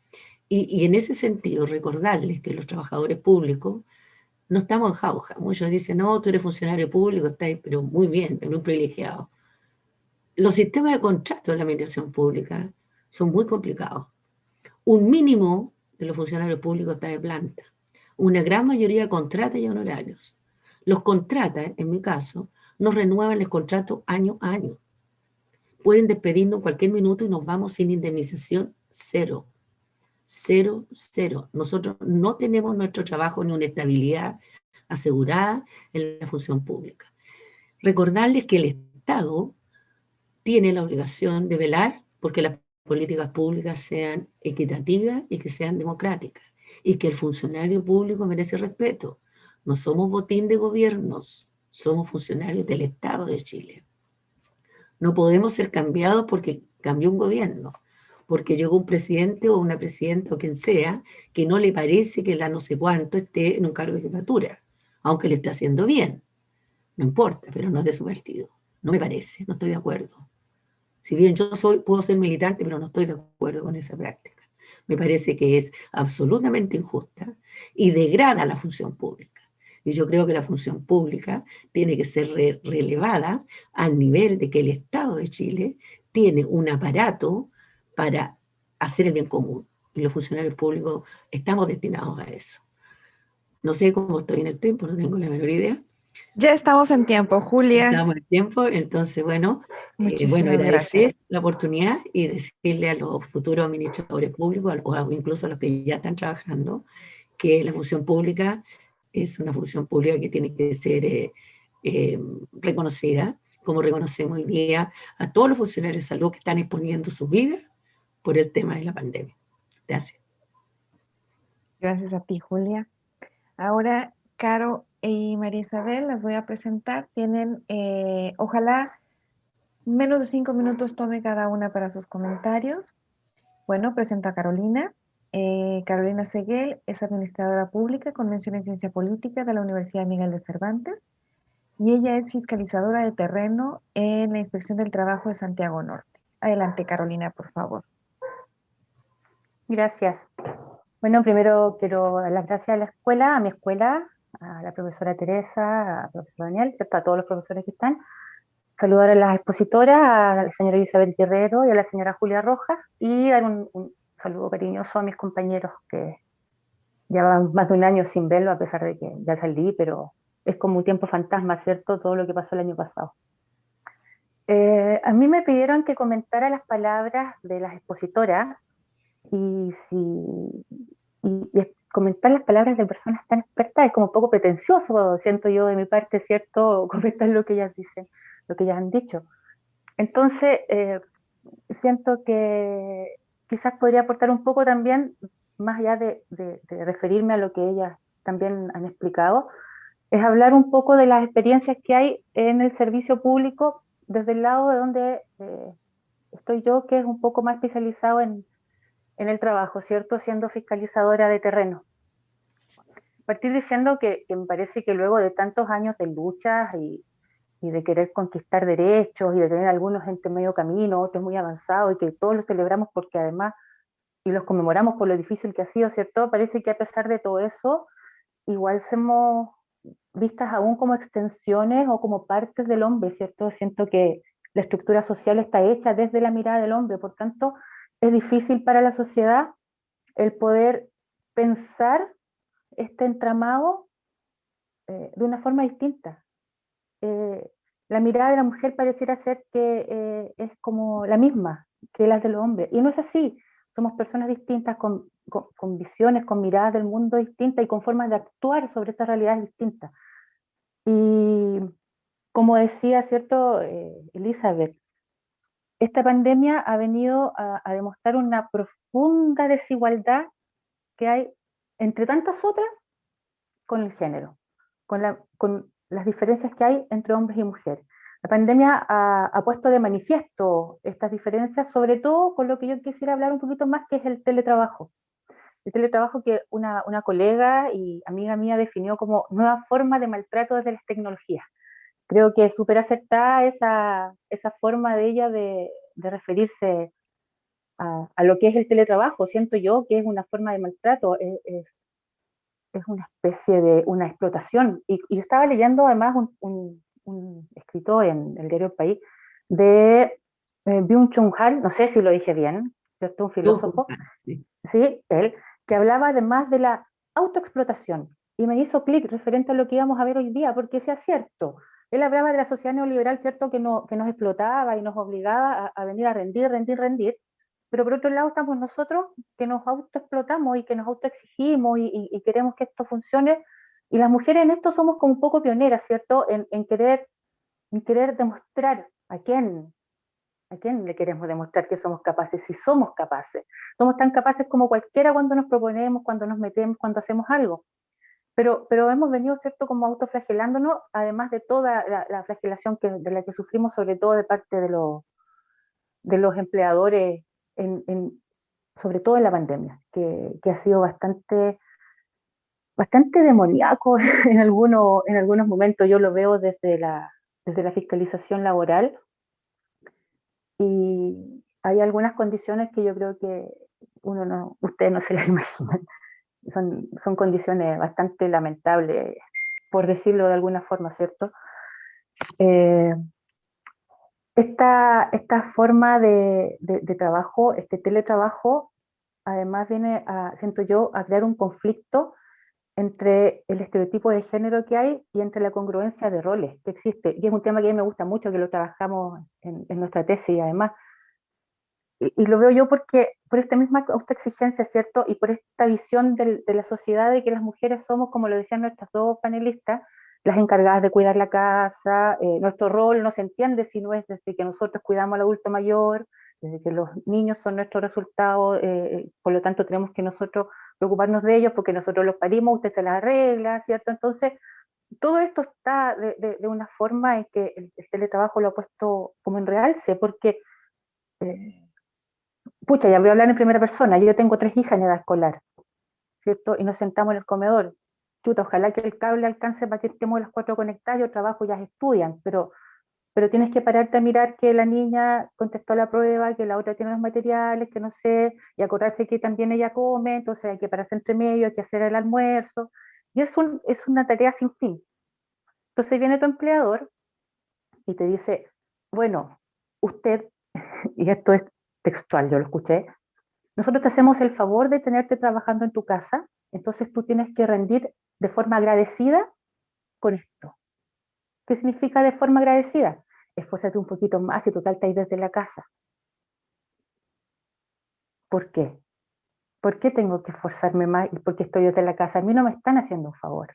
Y en ese sentido, recordarles que los trabajadores públicos no estamos en jauja. Muchos dicen, no, tú eres funcionario público, estás, pero muy bien, eres un privilegiado. Los sistemas de contrato de la administración pública son muy complicados. Un mínimo de los funcionarios públicos está de planta. Una gran mayoría contrata y honorarios. Los contratas, en mi caso, nos renuevan el contrato año a año. Pueden despedirnos en cualquier minuto y nos vamos sin indemnización, cero. Cero, cero. Nosotros no tenemos nuestro trabajo ni una estabilidad asegurada en la función pública. Recordarles que el Estado tiene la obligación de velar porque las políticas públicas sean equitativas y que sean democráticas, y que el funcionario público merece respeto. No somos botín de gobiernos, somos funcionarios del Estado de Chile. No podemos ser cambiados porque cambió un gobierno, porque llegó un presidente o una presidenta o quien sea, que no le parece que la no sé cuánto esté en un cargo de jefatura, aunque le esté haciendo bien. No importa, pero no es de su partido. No me parece, no estoy de acuerdo. Si bien puedo ser militante, pero no estoy de acuerdo con esa práctica. Me parece que es absolutamente injusta y degrada la función pública. Y yo creo que la función pública tiene que ser relevada al nivel de que el Estado de Chile tiene un aparato para hacer el bien común. Y los funcionarios públicos estamos destinados a eso. No sé cómo estoy en el tiempo, no tengo la menor idea. Ya estamos en tiempo, Julia. Estamos en tiempo, entonces, bueno, Muchísimas agradecer gracias. la oportunidad y decirle a los futuros administradores públicos, o incluso a los que ya están trabajando, que la función pública es una función pública que tiene que ser reconocida, como reconocemos hoy día a todos los funcionarios de salud que están exponiendo sus vidas por el tema de la pandemia. Gracias. Gracias a ti, Julia. Ahora, Caro y María Isabel las voy a presentar. Tienen, ojalá, menos de 5 minutos tome cada una para sus comentarios. Bueno, presento a Carolina. Carolina Seguel es administradora pública con mención en ciencia política de la Universidad Miguel de Cervantes y ella es fiscalizadora de terreno en la Inspección del Trabajo de Santiago Norte. Adelante, Carolina, por favor. Gracias. Bueno, primero quiero dar las gracias a la escuela, a mi escuela, a la profesora Teresa, al profesor Daniel, ¿cierto? A todos los profesores que están. Saludar a las expositoras, a la señora Isabel Guerrero y a la señora Julia Rojas, y dar un saludo cariñoso a mis compañeros que llevan más de un año sin verlo, a pesar de que ya salí, pero es como un tiempo fantasma, ¿cierto? Todo lo que pasó el año pasado. A mí me pidieron que comentara las palabras de las expositoras y comentar las palabras de personas tan expertas es como un poco pretencioso, siento yo de mi parte, ¿cierto? Comentar lo que ellas dicen, lo que ellas han dicho. Entonces, siento que quizás podría aportar un poco también, más allá de referirme a lo que ellas también han explicado, es hablar un poco de las experiencias que hay en el servicio público desde el lado de donde estoy yo, que es un poco más especializado en el trabajo, ¿cierto? Siendo fiscalizadora de terreno. Partir diciendo que me parece que luego de tantos años de luchas y de querer conquistar derechos y de tener algunos entre medio camino, otros muy avanzados y que todos los celebramos porque además y los conmemoramos por lo difícil que ha sido, ¿cierto? Parece que a pesar de todo eso, igual somos vistas aún como extensiones o como partes del hombre, ¿cierto? Siento que la estructura social está hecha desde la mirada del hombre, por tanto, es difícil para la sociedad el poder pensar este entramado de una forma distinta. La mirada de la mujer pareciera ser que es como la misma que las del hombre, y no es así. Somos personas distintas, con visiones, con miradas del mundo distintas y con formas de actuar sobre estas realidades distintas. Y como decía, ¿cierto? Elizabeth, esta pandemia ha venido a demostrar una profunda desigualdad que hay entre tantas otras con el género, con las diferencias que hay entre hombres y mujeres. La pandemia ha puesto de manifiesto estas diferencias, sobre todo con lo que yo quisiera hablar un poquito más, que es el teletrabajo. el teletrabajo que una colega y amiga mía definió como nueva forma de maltrato desde las tecnologías. Creo que es súper acertada esa forma de ella de referirse a lo que es el teletrabajo. Siento yo que es una forma de maltrato, es una especie de una explotación. Y yo estaba leyendo además un escritor en el diario El País de Byung-Chul Han, no sé si lo dije bien, ¿cierto? Un filósofo, Sí. ¿sí? Él, que hablaba además de la autoexplotación. Y me hizo clic referente a lo que íbamos a ver hoy día, porque sea cierto. Él hablaba de la sociedad neoliberal, ¿cierto? Que nos explotaba y nos obligaba a venir a rendir, rendir, rendir. Pero por otro lado estamos nosotros que nos autoexplotamos y que nos autoexigimos y queremos que esto funcione. Y las mujeres en esto somos como un poco pioneras, ¿cierto? En querer demostrar a quién le queremos demostrar que somos capaces, si somos capaces. Somos tan capaces como cualquiera cuando nos proponemos, cuando nos metemos, cuando hacemos algo. Pero hemos venido, ¿cierto?, como autoflagelándonos, además de toda la flagelación de la que sufrimos, sobre todo de parte de los empleadores, sobre todo en la pandemia, que ha sido bastante demoníaco en algunos momentos. Yo lo veo desde la fiscalización laboral y hay algunas condiciones que yo creo que ustedes no se las imaginan. Son condiciones bastante lamentables, por decirlo de alguna forma, ¿cierto? Eh, esta forma de trabajo, este teletrabajo, además viene siento yo, a crear un conflicto entre el estereotipo de género que hay y entre la congruencia de roles que existe. Y es un tema que a mí me gusta mucho, que lo trabajamos en nuestra tesis, además. Y lo veo yo porque por esta misma autoexigencia, ¿cierto? Y por esta visión de la sociedad de que las mujeres somos, como lo decían nuestras dos panelistas, las encargadas de cuidar la casa. Nuestro rol no se entiende si no es desde que nosotros cuidamos al adulto mayor, desde que los niños son nuestro resultado, por lo tanto tenemos que nosotros preocuparnos de ellos porque nosotros los parimos, usted se las arregla, ¿cierto? Entonces, todo esto está de una forma en que el teletrabajo lo ha puesto como en realce, porque eh, pucha, ya voy a hablar en primera persona. Yo tengo 3 hijas en edad escolar, ¿cierto? Y nos sentamos en el comedor. Chuta, ojalá que el cable alcance para que estemos las 4 conectadas. Yo trabajo, ellas estudian, pero tienes que pararte a mirar que la niña contestó la prueba, que la otra tiene los materiales, que no sé, y acordarse que también ella come, entonces hay que pararse entre medio, hay que hacer el almuerzo. Y es una tarea sin fin. Entonces viene tu empleador y te dice, bueno, usted, y esto es textual, yo lo escuché, nosotros te hacemos el favor de tenerte trabajando en tu casa, entonces tú tienes que rendir de forma agradecida con esto. ¿Qué significa de forma agradecida? Esfuérzate un poquito más y total te desde la casa. ¿Por qué? ¿Por qué tengo que esforzarme más y por qué estoy desde la casa? A mí no me están haciendo un favor,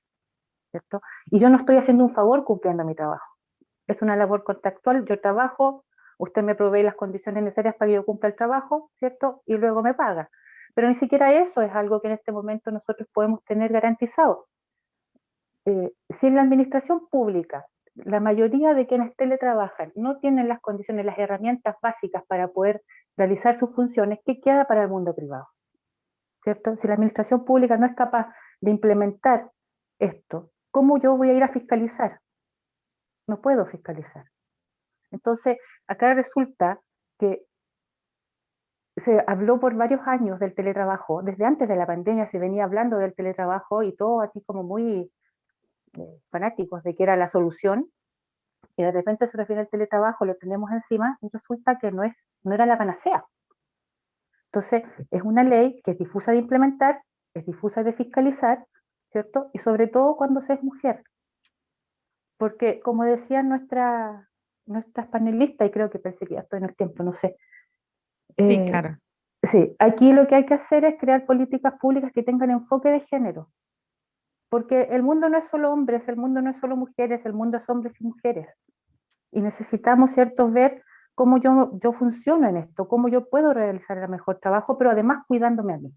¿cierto? Y yo no estoy haciendo un favor cumpliendo mi trabajo. Es una labor contractual, yo trabajo, usted me provee las condiciones necesarias para que yo cumpla el trabajo, ¿cierto? Y luego me paga. Pero ni siquiera eso es algo que en este momento nosotros podemos tener garantizado. Si en la administración pública la mayoría de quienes teletrabajan no tienen las condiciones, las herramientas básicas para poder realizar sus funciones, ¿qué queda para el mundo privado? ¿Cierto? Si la administración pública no es capaz de implementar esto, ¿cómo yo voy a ir a fiscalizar? No puedo fiscalizar. Entonces, acá resulta que se habló por varios años del teletrabajo, desde antes de la pandemia se venía hablando del teletrabajo y todo así como muy fanáticos de que era la solución, y de repente se refiere al teletrabajo, lo tenemos encima y resulta que no era la panacea. Entonces, es una ley que es difusa de implementar, es difusa de fiscalizar, ¿cierto? Y sobre todo cuando se es mujer. Porque, como decían nuestras panelistas, y creo que pensé que ya estoy en el tiempo, no sé. Sí, claro. Sí, aquí lo que hay que hacer es crear políticas públicas que tengan enfoque de género. Porque el mundo no es solo hombres, el mundo no es solo mujeres, el mundo es hombres y mujeres. Y necesitamos, ¿cierto?, ver cómo yo funciono en esto, cómo yo puedo realizar el mejor trabajo, pero además cuidándome a mí.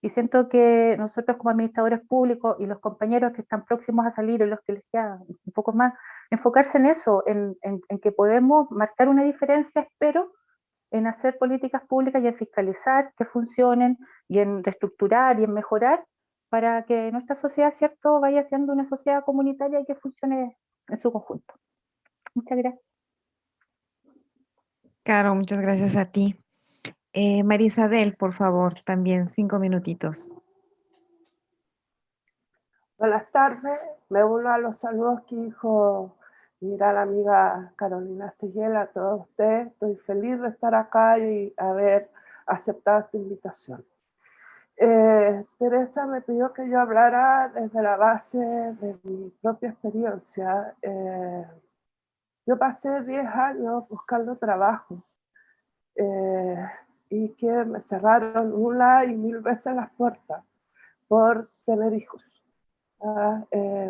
Y siento que nosotros como administradores públicos y los compañeros que están próximos a salir y los que les queda un poco más, enfocarse en eso, en que podemos marcar una diferencia, espero, en hacer políticas públicas y en fiscalizar que funcionen y en reestructurar y en mejorar para que nuestra sociedad, ¿cierto?, vaya siendo una sociedad comunitaria y que funcione en su conjunto. Muchas gracias. Caro, muchas gracias a ti. María Isabel, por favor, también 5 minutitos. Buenas tardes, me uno a los saludos que dijo mi gran amiga Carolina Seguela, a todos ustedes. Estoy feliz de estar acá y haber aceptado esta invitación. Teresa me pidió que yo hablara desde la base de mi propia experiencia. Yo pasé 10 años buscando trabajo y que me cerraron una y 1000 veces las puertas por tener hijos.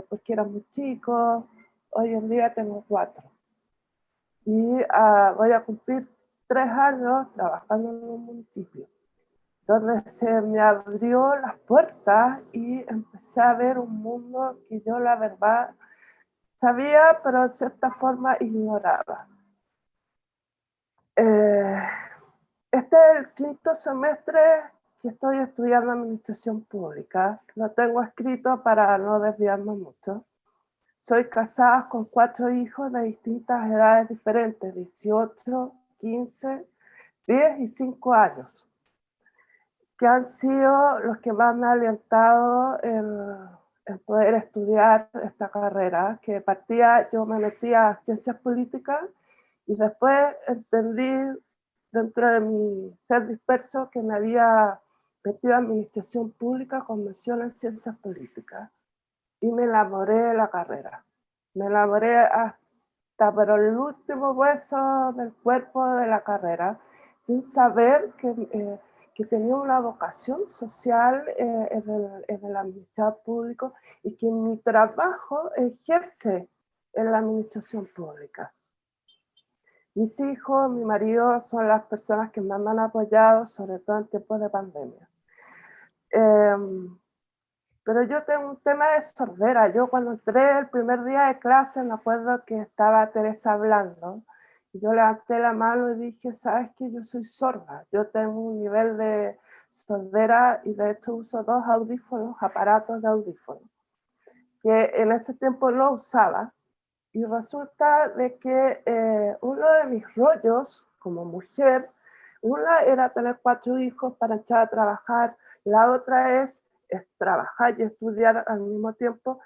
Porque era muy chico, hoy en día tengo 4. Y voy a cumplir 3 años trabajando en un municipio, donde se me abrió las puertas y empecé a ver un mundo que yo la verdad sabía, pero de cierta forma ignoraba. Este es el 5º semestre que estoy estudiando administración pública. Lo tengo escrito para no desviarme mucho. Soy casada con 4 hijos de distintas edades diferentes, 18, 15, 10 y 5 años, que han sido los que más me han alentado en poder estudiar esta carrera, que partía, yo me metía a ciencias políticas y después entendí dentro de mi ser disperso que me había metido en administración pública con mención en ciencias políticas y me enamoré de la carrera. Me enamoré hasta por el último hueso del cuerpo de la carrera, sin saber que tenía una vocación social en el administrado público y que mi trabajo ejerce en la administración pública. Mis hijos, mi marido son las personas que más me han apoyado, sobre todo en tiempos de pandemia. Pero yo tengo un tema de sordera. Yo cuando entré el primer día de clase me acuerdo que estaba Teresa hablando y yo levanté la mano y dije, ¿sabes qué? Yo soy sorda. Yo tengo un nivel de sordera y de hecho uso 2 audífonos, aparatos de audífonos, que en ese tiempo no usaba. Y resulta de que uno de mis rollos como mujer, una era tener 4 hijos para echar a trabajar, la otra es trabajar y estudiar al mismo tiempo.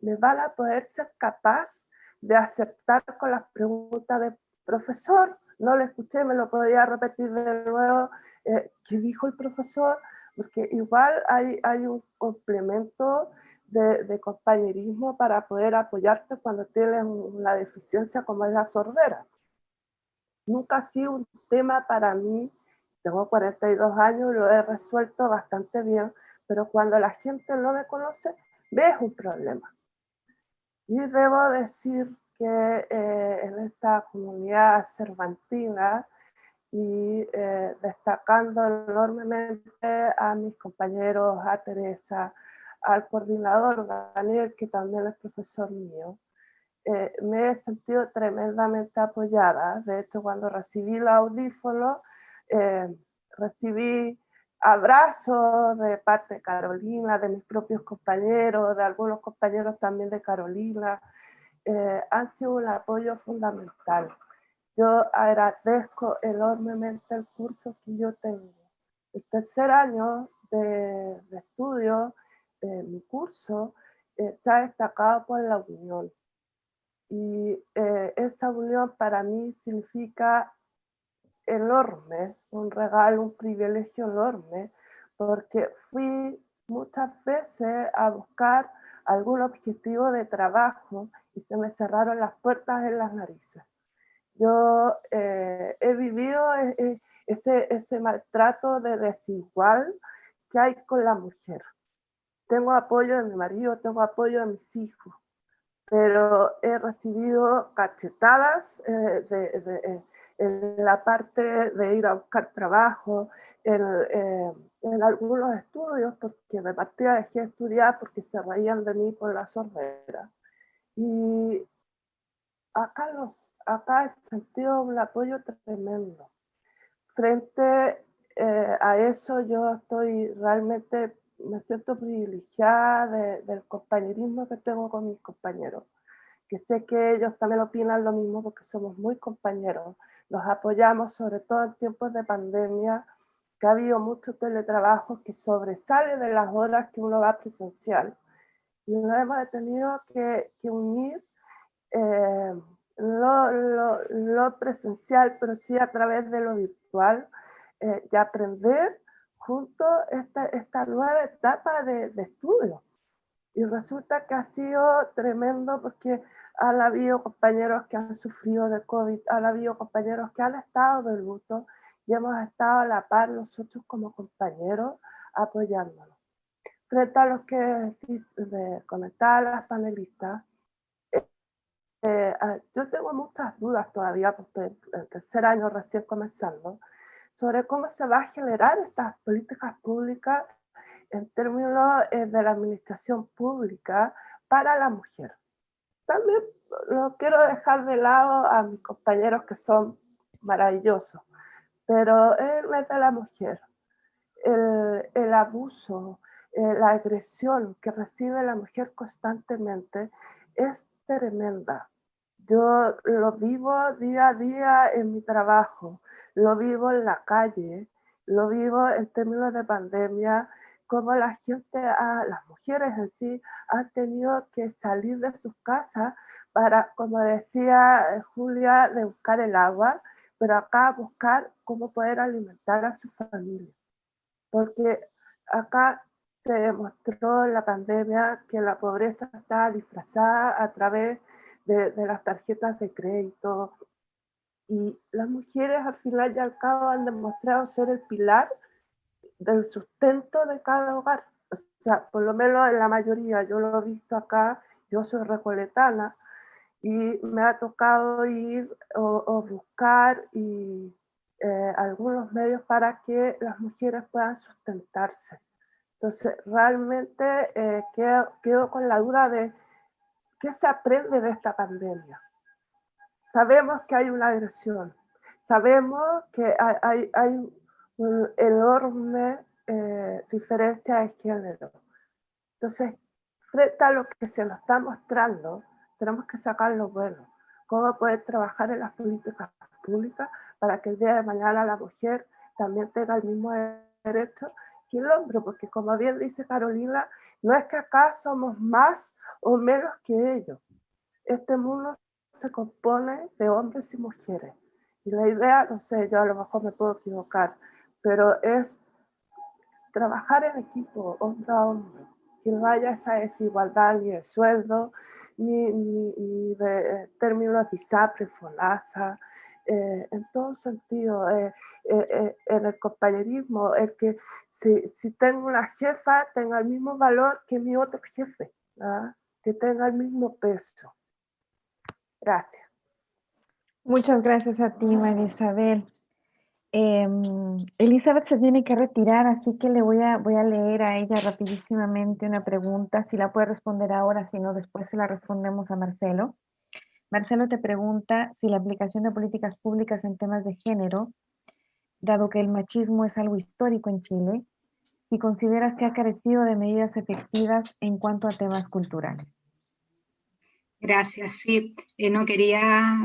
Me van a poder ser capaz de aceptar con las preguntas del profesor. No lo escuché, me lo podía repetir de nuevo. ¿Qué dijo el profesor? Porque igual hay un complemento de compañerismo para poder apoyarte cuando tienes una deficiencia como es la sordera. Nunca ha sido un tema para mí, tengo 42 años y lo he resuelto bastante bien, pero cuando la gente no me conoce, ves un problema. Y debo decir que en esta comunidad cervantina y destacando enormemente a mis compañeros, a Teresa, al coordinador Daniel, que también es profesor mío, me he sentido tremendamente apoyada. De hecho, cuando recibí los audífonos, recibí abrazos de parte de Carolina, de mis propios compañeros, de algunos compañeros también de Carolina. Han sido un apoyo fundamental. Yo agradezco enormemente el curso que yo tengo. El tercer año de estudio, mi curso, se ha destacado por la unión. Y esa unión para mí significa enorme, un regalo, un privilegio enorme, porque fui muchas veces a buscar algún objetivo de trabajo y se me cerraron las puertas en las narices. Yo he vivido ese maltrato de desigual que hay con la mujer. Tengo apoyo de mi marido, tengo apoyo de mis hijos, pero he recibido cachetadas en la parte de ir a buscar trabajo, en algunos estudios, porque de partida dejé de estudiar porque se reían de mí por la sordera. Y acá no, acá he sentido un apoyo tremendo. frente a eso yo estoy realmente, me siento privilegiada del compañerismo que tengo con mis compañeros, que sé que ellos también opinan lo mismo porque somos muy compañeros, nos apoyamos sobre todo en tiempos de pandemia, que ha habido mucho teletrabajo que sobresale de las horas que uno va presencial, y nos hemos tenido que unir lo presencial, pero sí a través de lo virtual, y aprender juntos esta nueva etapa de estudio. Y resulta que ha sido tremendo porque han habido compañeros que han sufrido de COVID, han habido compañeros que han estado de luto y hemos estado a la par nosotros como compañeros apoyándonos. Frente a lo que comentaban las panelistas, yo tengo muchas dudas todavía, porque el tercer año recién comenzando, sobre cómo se va a generar estas políticas públicas en términos de la administración pública para la mujer. También no quiero dejar de lado a mis compañeros que son maravillosos, pero el mes de la mujer, el abuso, la agresión que recibe la mujer constantemente es tremenda. Yo lo vivo día a día en mi trabajo, lo vivo en la calle, lo vivo en términos de pandemia, como la gente, las mujeres en sí, han tenido que salir de sus casas para, como decía Julia, de buscar el agua, pero acá buscar cómo poder alimentar a su familia. Porque acá se demostró en la pandemia que la pobreza está disfrazada a través de las tarjetas de crédito, y las mujeres al final y al cabo han demostrado ser el pilar del sustento de cada hogar. O sea, por lo menos en la mayoría, yo lo he visto acá, yo soy recoletana y me ha tocado ir o buscar algunos medios para que las mujeres puedan sustentarse. Entonces, realmente quedo con la duda de qué se aprende de esta pandemia. Sabemos que hay una agresión, sabemos que hay una enorme diferencia de género. Entonces, frente a lo que se nos está mostrando, tenemos que sacar lo bueno. Cómo poder trabajar en las políticas públicas para que el día de mañana la mujer también tenga el mismo derecho que el hombre, porque como bien dice Carolina, no es que acá somos más o menos que ellos. Este mundo se compone de hombres y mujeres. Y la idea, no sé, yo a lo mejor me puedo equivocar, pero es trabajar en equipo, hombre a hombre, que no haya esa desigualdad ni de sueldo, ni de términos de ISAPRE, FONASA, en todo sentido, en el compañerismo, el que si tengo una jefa tenga el mismo valor que mi otro jefe, ¿verdad? Que tenga el mismo peso. Gracias. Muchas gracias a ti, María Isabel. Elizabeth se tiene que retirar, así que le voy a leer a ella rapidísimamente una pregunta, si la puede responder ahora, si no, después se la respondemos a Marcelo. Marcelo te pregunta si la aplicación de políticas públicas en temas de género, dado que el machismo es algo histórico en Chile, si consideras que ha carecido de medidas efectivas en cuanto a temas culturales. Gracias, sí. No quería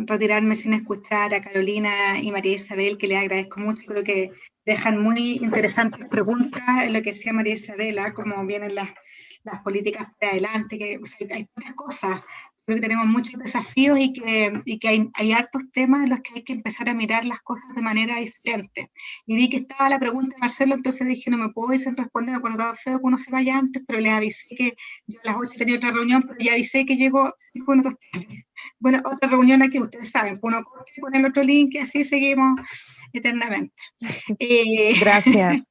retirarme sin escuchar a Carolina y María Isabel, que les agradezco mucho. Creo que dejan muy interesantes preguntas en lo que decía María Isabel, cómo vienen las políticas para adelante, que o sea, hay muchas cosas. Creo que tenemos muchos desafíos y que hay hartos temas en los que hay que empezar a mirar las cosas de manera diferente. Y vi que estaba la pregunta de Marcelo, entonces dije, no me puedo ir sin responder, me acuerdo feo que uno se vaya antes, pero les avisé que yo a las 8 tenía otra reunión, pero ya avisé que llego 5 minutos tarde. Bueno, otra reunión aquí, ustedes saben, uno pone el otro link y así seguimos eternamente. Gracias.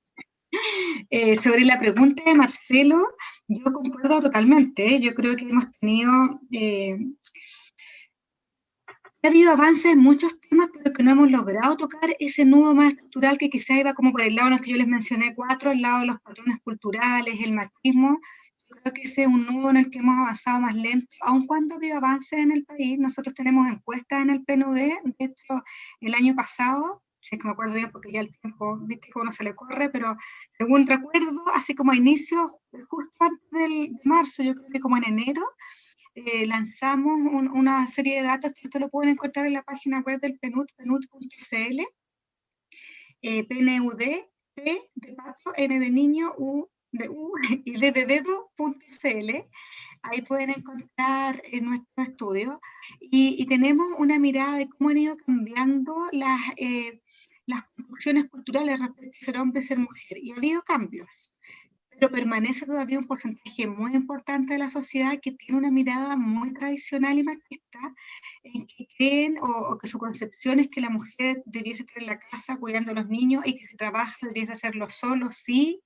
Sobre la pregunta de Marcelo, yo concuerdo totalmente. Yo creo que hemos tenido, ha habido avances en muchos temas, pero que no hemos logrado tocar ese nudo más estructural que quizá iba como por el lado en el que yo les mencioné 4, el lado de los patrones culturales, el machismo. Yo creo que ese es un nudo en el que hemos avanzado más lento, aun cuando ha habido avances en el país. Nosotros tenemos encuestas en el PNUD, de hecho, el año pasado, es que me acuerdo bien porque ya el tiempo, viste que uno se le corre, pero según recuerdo, así como a inicios, justo antes de marzo, yo creo que como en enero, lanzamos una serie de datos que esto lo pueden encontrar en la página web del PNUD, pnud.cl, PNUD, P de pato, N de niño, U de U y D de dedo.cl. Ahí pueden encontrar nuestro estudio y tenemos una mirada de cómo han ido cambiando las construcciones culturales respecto a ser hombre y ser mujer. Y ha habido cambios, pero permanece todavía un porcentaje muy importante de la sociedad que tiene una mirada muy tradicional y machista, en que creen o que su concepción es que la mujer debiese estar en la casa cuidando a los niños y que si trabaja debiese hacerlo solo, sí,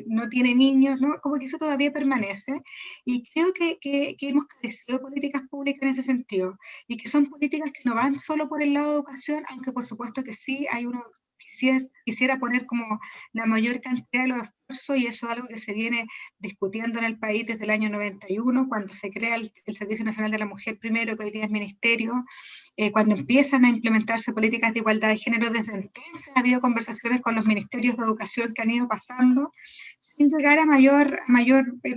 no tiene niños, ¿no? Como que eso todavía permanece, y creo que hemos carecido de políticas públicas en ese sentido, y que son políticas que no van solo por el lado de educación, aunque por supuesto que sí, hay uno quisiera poner como la mayor cantidad de los esfuerzos, y eso es algo que se viene discutiendo en el país desde el año 91, cuando se crea el Servicio Nacional de la Mujer primero, que hoy día es ministerio, cuando empiezan a implementarse políticas de igualdad de género. Desde entonces ha habido conversaciones con los ministerios de educación que han ido pasando sin llegar a mayor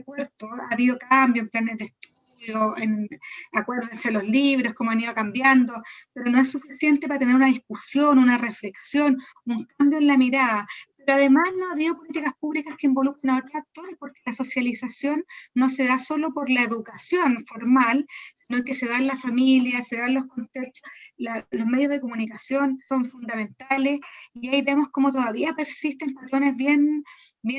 puerto. Ha habido cambios en planes de estudio, acuérdense los libros, cómo han ido cambiando, pero no es suficiente para tener una discusión, una reflexión, un cambio en la mirada. Pero además no ha habido políticas públicas que involucren a otros actores, porque la socialización no se da solo por la educación formal, sino que se da en la familia, se dan los contextos, los medios de comunicación son fundamentales, y ahí vemos cómo todavía persisten patrones bien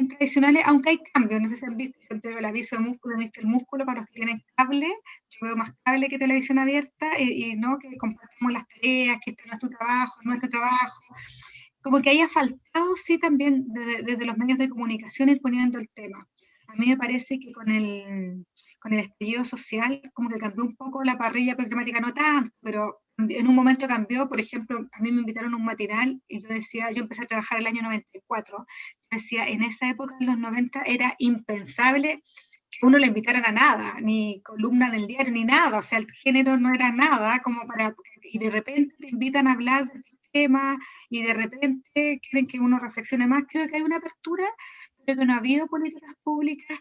tradicionales, aunque hay cambios. No sé si han visto, siempre el aviso de músculo, ¿viste el músculo para los que tienen cable? Yo veo más cable que televisión abierta, y no que compartimos las tareas, que este no es tu trabajo, nuestro trabajo. Como que haya faltado, sí, también desde los medios de comunicación ir poniendo el tema. A mí me parece que con el estallido social, como que cambió un poco la parrilla programática, no tanto, pero en un momento cambió. Por ejemplo, a mí me invitaron a un matinal y yo decía, yo empecé a trabajar el año 94, yo decía, en esa época, en los 90, era impensable que uno le invitaran a nada, ni columna en el diario, ni nada. O sea, el género no era nada, como para, y de repente te invitan a hablar de este tema, y de repente quieren que uno reflexione más. Creo que hay una apertura, pero que no ha habido políticas públicas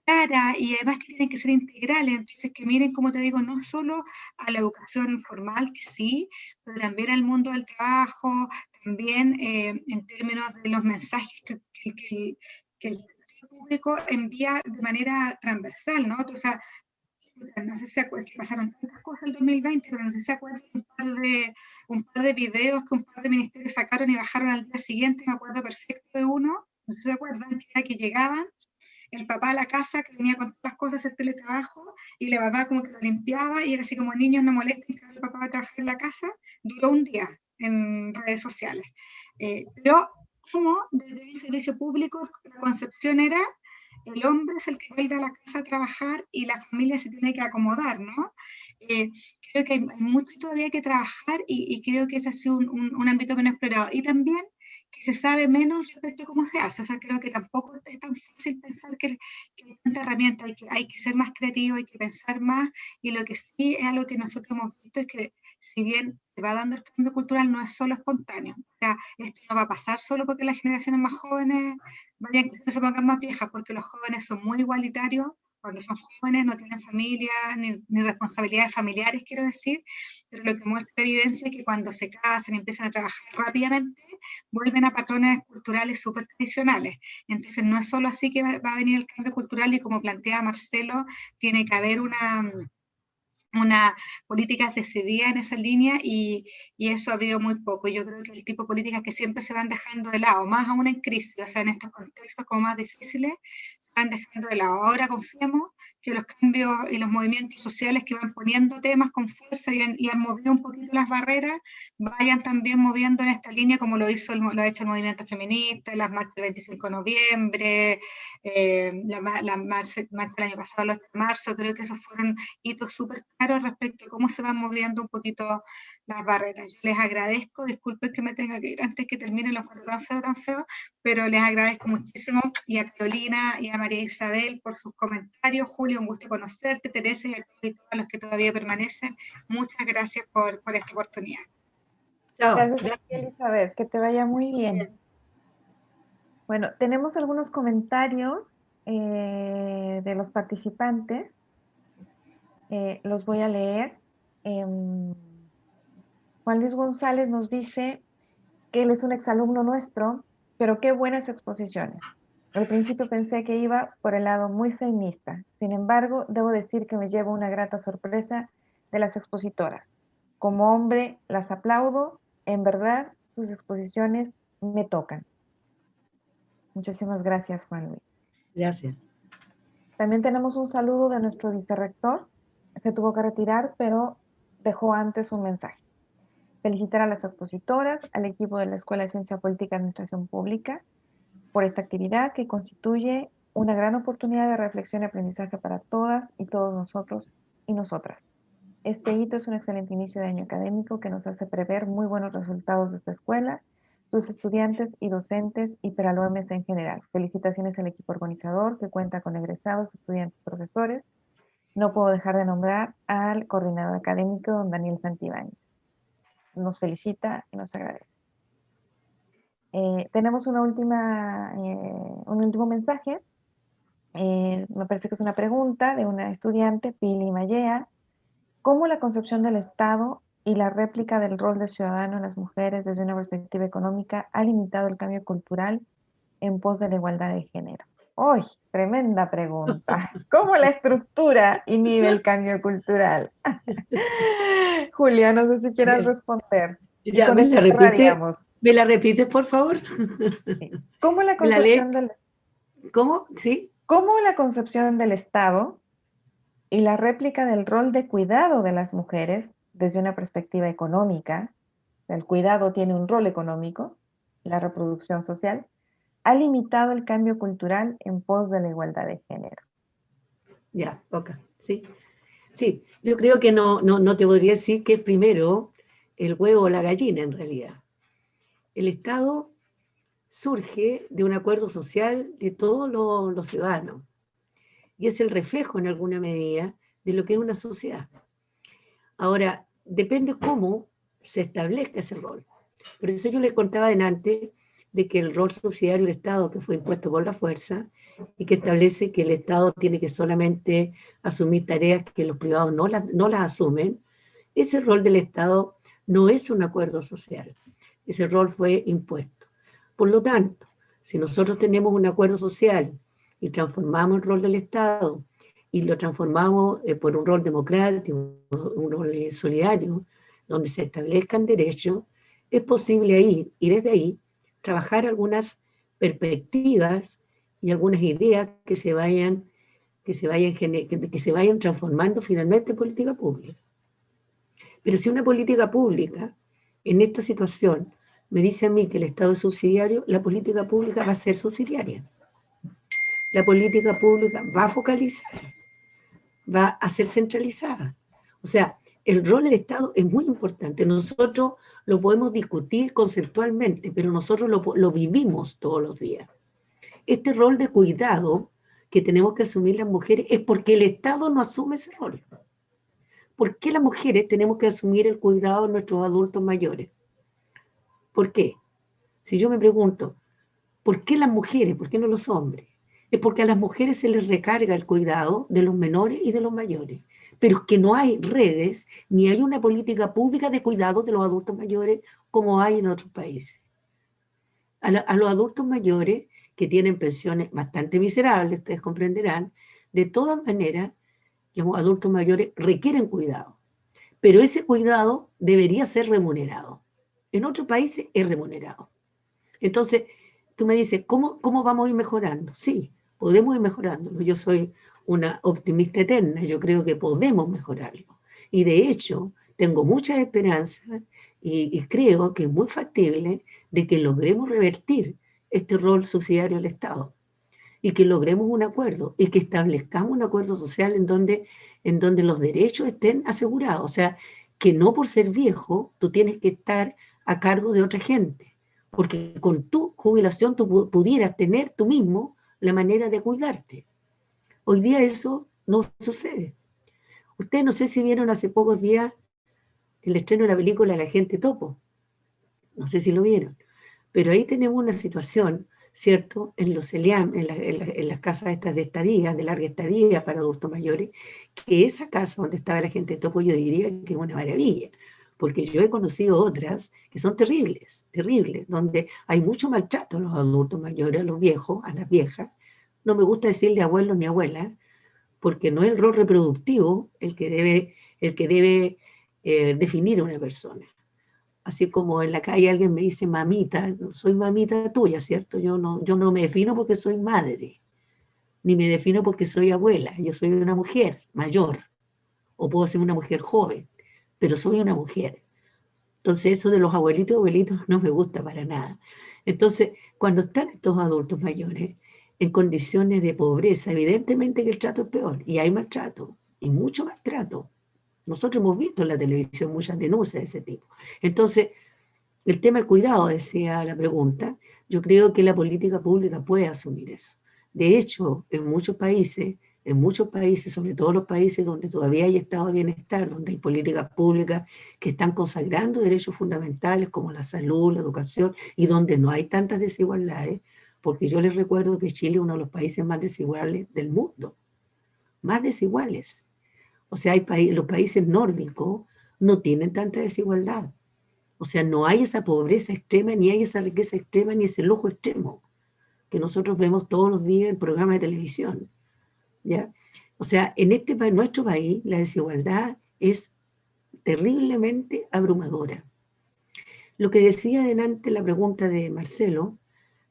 claras, y además que tienen que ser integrales. Entonces, que miren, como te digo, no solo a la educación formal, que sí, pero también al mundo del trabajo, también en términos de los mensajes que el público envía de manera transversal, ¿no? O sea, no sé si se acuerdan, que pasaron tantas cosas el 2020, pero no sé si se acuerdan un par de videos que un par de ministerios sacaron y bajaron al día siguiente. Me acuerdo perfecto de uno, no sé si se acuerdan, que era que llegaban el papá a la casa, que venía con todas las cosas del teletrabajo, y la papá como que lo limpiaba, y era así como, niños no molesten, que el papá va a trabajar en la casa. Duró un día en redes sociales. Pero como desde el servicio público la concepción era, el hombre es el que vuelve a la casa a trabajar y la familia se tiene que acomodar, ¿no? Creo que hay mucho todavía que trabajar, y creo que ese ha sido un ámbito menos explorado. Y también que se sabe menos respecto a cómo se hace. O sea, creo que tampoco es tan fácil pensar que hay tanta herramienta, hay que ser más creativo, hay que pensar más, y lo que sí es algo que nosotros hemos visto es que, si bien se va dando el cambio cultural, no es solo espontáneo. O sea, esto no va a pasar solo porque las generaciones más jóvenes vayan que se pongan más viejas, porque los jóvenes son muy igualitarios. Cuando son jóvenes no tienen familia ni responsabilidades familiares, quiero decir, pero lo que muestra evidencia es que cuando se casan y empiezan a trabajar rápidamente, vuelven a patrones culturales súper tradicionales. Entonces no es solo así que va a venir el cambio cultural, y como plantea Marcelo, tiene que haber una política decidida en esa línea, y eso ha habido muy poco. Yo creo que el tipo de políticas que siempre se van dejando de lado, más aún en crisis, o sea, en estos contextos como más difíciles, se van dejando de lado. Ahora confiemos que los cambios y los movimientos sociales que van poniendo temas con fuerza y han movido un poquito las barreras, vayan también moviendo en esta línea, como lo ha hecho el movimiento feminista, las marchas del 25 de noviembre, la marcha del año pasado, el 8 de marzo. Creo que esos fueron hitos súper claros respecto a cómo se van moviendo un poquito las barreras. Yo les agradezco, disculpen que me tenga que ir antes que terminen los cuadros tan feos, pero les agradezco muchísimo, y a Carolina y a María Isabel por sus comentarios. Julio, un gusto conocerte, Teresa, y a todos los que todavía permanecen. Muchas gracias por esta oportunidad. Chao. Gracias, Gracias. Elizabeth, que te vaya muy bien. Bueno, tenemos algunos comentarios de los participantes. Los voy a leer. Juan Luis González nos dice que él es un exalumno nuestro, pero qué buenas exposiciones. Al principio pensé que iba por el lado muy feminista. Sin embargo, debo decir que me llevo una grata sorpresa de las expositoras. Como hombre, las aplaudo. En verdad, sus exposiciones me tocan. Muchísimas gracias, Juan Luis. Gracias. También tenemos un saludo de nuestro vicerrector. Se tuvo que retirar, pero dejó antes un mensaje. Felicitar a las expositoras, al equipo de la Escuela de Ciencia Política y Administración Pública por esta actividad que constituye una gran oportunidad de reflexión y aprendizaje para todas y todos nosotros y nosotras. Este hito es un excelente inicio de año académico que nos hace prever muy buenos resultados de esta escuela, sus estudiantes y docentes y para la OMS en general. Felicitaciones al equipo organizador que cuenta con egresados, estudiantes, profesores. No puedo dejar de nombrar al coordinador académico, don Daniel Santibáñez. Nos felicita y nos agradece. Tenemos un último mensaje. Me parece que es una pregunta de una estudiante, Pili Mallea. ¿Cómo la concepción del Estado y la réplica del rol de ciudadano en las mujeres desde una perspectiva económica ha limitado el cambio cultural en pos de la igualdad de género? ¡Uy! Tremenda pregunta. ¿Cómo la estructura inhibe el cambio cultural? Julia, no sé si quieras responder. Y Ya, con ¿me esto la repite? cerraríamos. ¿Me la repites, por favor? ¿Cómo la ¿Me la lees? concepción del ¿Cómo? ¿Sí? ¿Cómo la concepción del Estado y la réplica del rol de cuidado de las mujeres desde una perspectiva económica, o sea, el cuidado tiene un rol económico, la reproducción social, ha limitado el cambio cultural en pos de la igualdad de género? Ya, ok, sí. Sí, yo creo que no te podría decir que es primero el huevo o la gallina en realidad. El Estado surge de un acuerdo social de todos los ciudadanos y es el reflejo en alguna medida de lo que es una sociedad. Ahora, depende cómo se establezca ese rol. Por eso yo les contaba delante de que el rol subsidiario del Estado, que fue impuesto por la fuerza, y que establece que el Estado tiene que solamente asumir tareas que los privados no las asumen, ese rol del Estado no es un acuerdo social. Ese rol fue impuesto. Por lo tanto, si nosotros tenemos un acuerdo social y transformamos el rol del Estado y lo transformamos por un rol democrático, un rol solidario, donde se establezcan derechos, es posible ahí y desde ahí trabajar algunas perspectivas y algunas ideas que se vayan transformando finalmente en política pública. Pero si una política pública en esta situación me dice a mí que el Estado es subsidiario, la política pública va a ser subsidiaria. La política pública va a focalizar, va a ser centralizada. O sea, el rol del Estado es muy importante. Nosotros lo podemos discutir conceptualmente, pero nosotros lo vivimos todos los días. Este rol de cuidado que tenemos que asumir las mujeres es porque el Estado no asume ese rol. ¿Por qué las mujeres tenemos que asumir el cuidado de nuestros adultos mayores? ¿Por qué? Si yo me pregunto, ¿por qué las mujeres? ¿Por qué no los hombres? Es porque a las mujeres se les recarga el cuidado de los menores y de los mayores. Pero es que no hay redes ni hay una política pública de cuidado de los adultos mayores como hay en otros países. A los adultos mayores que tienen pensiones bastante miserables, ustedes comprenderán, de todas maneras, los adultos mayores requieren cuidado. Pero ese cuidado debería ser remunerado. En otros países es remunerado. Entonces, tú me dices, ¿cómo vamos a ir mejorando? Sí, podemos ir mejorando. Yo soy una optimista eterna, yo creo que podemos mejorarlo. Y de hecho, tengo mucha esperanza y creo que es muy factible de que logremos revertir este rol subsidiario del Estado y que logremos un acuerdo y que establezcamos un acuerdo social en donde los derechos estén asegurados. O sea, que no por ser viejo tú tienes que estar a cargo de otra gente, porque con tu jubilación tú pudieras tener tú mismo la manera de cuidarte. Hoy día eso no sucede. Ustedes no sé si vieron hace pocos días el estreno de la película La Gente Topo. no sé si lo vieron, pero ahí tenemos una situación, ¿cierto? En los CELIAM, en las casas estas de estadía, de larga estadía para adultos mayores, que esa casa donde estaba la gente de Topo, yo diría que es una maravilla, porque yo he conocido otras que son terribles, terribles, donde hay mucho maltrato a los adultos mayores, a los viejos, a las viejas. No me gusta decirle abuelos ni abuelas, porque no es el rol reproductivo el que debe definir a una persona. Así como en la calle alguien me dice mamita, soy mamita tuya, ¿cierto? Yo no me defino porque soy madre, ni me defino porque soy abuela. Yo soy una mujer mayor, o puedo ser una mujer joven, pero soy una mujer. Entonces eso de los abuelitos y abuelitos no me gusta para nada. Entonces, cuando están estos adultos mayores en condiciones de pobreza, evidentemente que el trato es peor, y hay maltrato, y mucho maltrato. Nosotros hemos visto en la televisión muchas denuncias de ese tipo. Entonces, el tema del cuidado, decía la pregunta, yo creo que la política pública puede asumir eso. De hecho, en muchos países, sobre todo los países donde todavía hay estado de bienestar, donde hay políticas públicas que están consagrando derechos fundamentales como la salud, la educación, y donde no hay tantas desigualdades, porque yo les recuerdo que Chile es uno de los países más desiguales del mundo, más desiguales. O sea, los países nórdicos no tienen tanta desigualdad. O sea, no hay esa pobreza extrema, ni hay esa riqueza extrema, ni ese lujo extremo que nosotros vemos todos los días en programas de televisión, ¿ya? O sea, en nuestro país, la desigualdad es terriblemente abrumadora. Lo que decía delante la pregunta de Marcelo,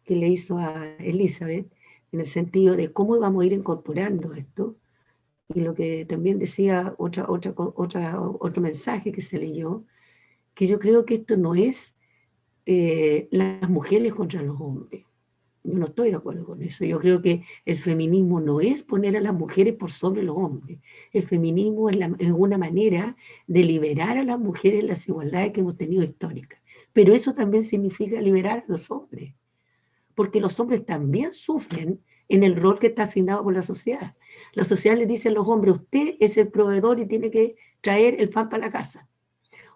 que le hizo a Elizabeth, en el sentido de cómo vamos a ir incorporando esto, y lo que también decía otro mensaje que se leyó, que yo creo que esto no es las mujeres contra los hombres. Yo no estoy de acuerdo con eso. Yo creo que el feminismo no es poner a las mujeres por sobre los hombres. El feminismo es una manera de liberar a las mujeres de las desigualdades que hemos tenido históricas. Pero eso también significa liberar a los hombres, porque los hombres también sufren en el rol que está asignado por la sociedad. La sociedad le dice a los hombres, usted es el proveedor y tiene que traer el pan para la casa.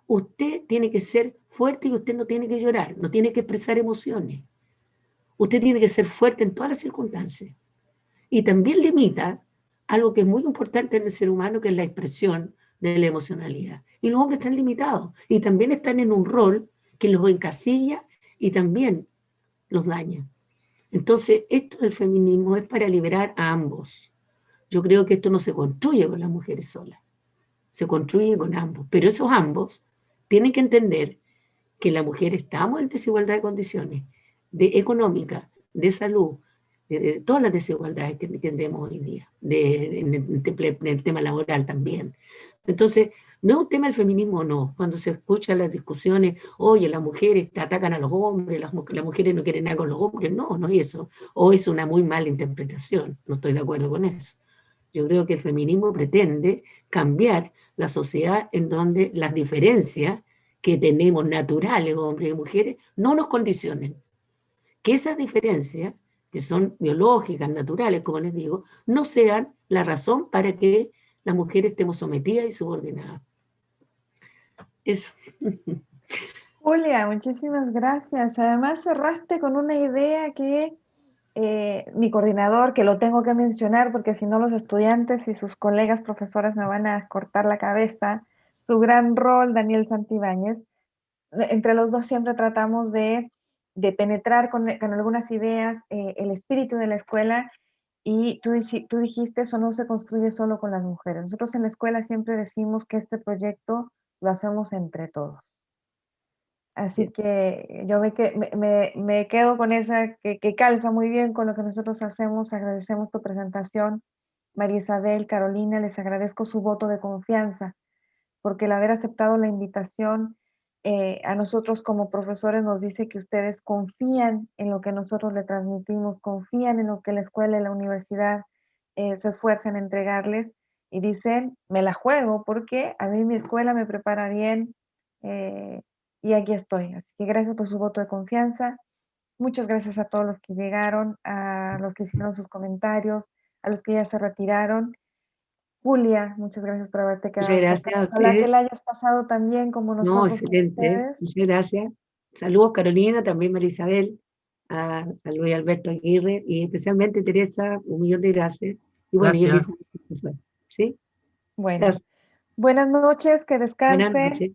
Usted tiene que ser fuerte y usted no tiene que llorar, no tiene que expresar emociones. Usted tiene que ser fuerte en todas las circunstancias. Y también limita algo que es muy importante en el ser humano, que es la expresión de la emocionalidad. Y los hombres están limitados y también están en un rol que los encasilla y también los daña. Entonces, esto del feminismo es para liberar a ambos. Yo creo que esto no se construye con las mujeres solas, se construye con ambos. Pero esos ambos tienen que entender que la mujer estamos en desigualdad de condiciones, de económica, de salud, de todas las desigualdades que tenemos hoy en día, en el tema laboral también. Entonces, no es un tema del feminismo, no. Cuando se escuchan las discusiones, oye, las mujeres atacan a los hombres, las mujeres no quieren nada con los hombres, no, no es eso. O es una muy mala interpretación, no estoy de acuerdo con eso. Yo creo que el feminismo pretende cambiar la sociedad en donde las diferencias que tenemos naturales, hombres y mujeres, no nos condicionen. Que esas diferencias, que son biológicas, naturales, como les digo, no sean la razón para que las mujeres estemos sometidas y subordinadas. Eso. Julia, muchísimas gracias. Además cerraste con una idea que mi coordinador, que lo tengo que mencionar porque si no los estudiantes y sus colegas profesores me van a cortar la cabeza, su gran rol, Daniel Santibáñez, entre los dos siempre tratamos de penetrar con algunas ideas el espíritu de la escuela y tú dijiste, eso no se construye solo con las mujeres. Nosotros en la escuela siempre decimos que este proyecto lo hacemos entre todos. Así que yo me quedo con esa que calza muy bien con lo que nosotros hacemos. Agradecemos tu presentación, María Isabel, Carolina, les agradezco su voto de confianza, porque el haber aceptado la invitación a nosotros como profesores nos dice que ustedes confían en lo que nosotros le transmitimos, confían en lo que la escuela y la universidad se esfuerzan en entregarles y dicen, me la juego porque a mí mi escuela me prepara bien y aquí estoy. Así que gracias por su voto de confianza. Muchas gracias a todos los que llegaron, a los que hicieron sus comentarios, a los que ya se retiraron. Julia, muchas gracias por haberte quedado Muchas hasta gracias acá. a Ojalá que ustedes. la hayas pasado tan bien como No, nosotros con excelente. ustedes. Muchas gracias. Saludos Carolina, también María Isabel, a Luis Alberto Aguirre y especialmente Teresa, un millón de gracias. Y bueno, y Gracias. Elisa, ¿sí? Bueno, Gracias. buenas noches, que Buenas descansen. noches.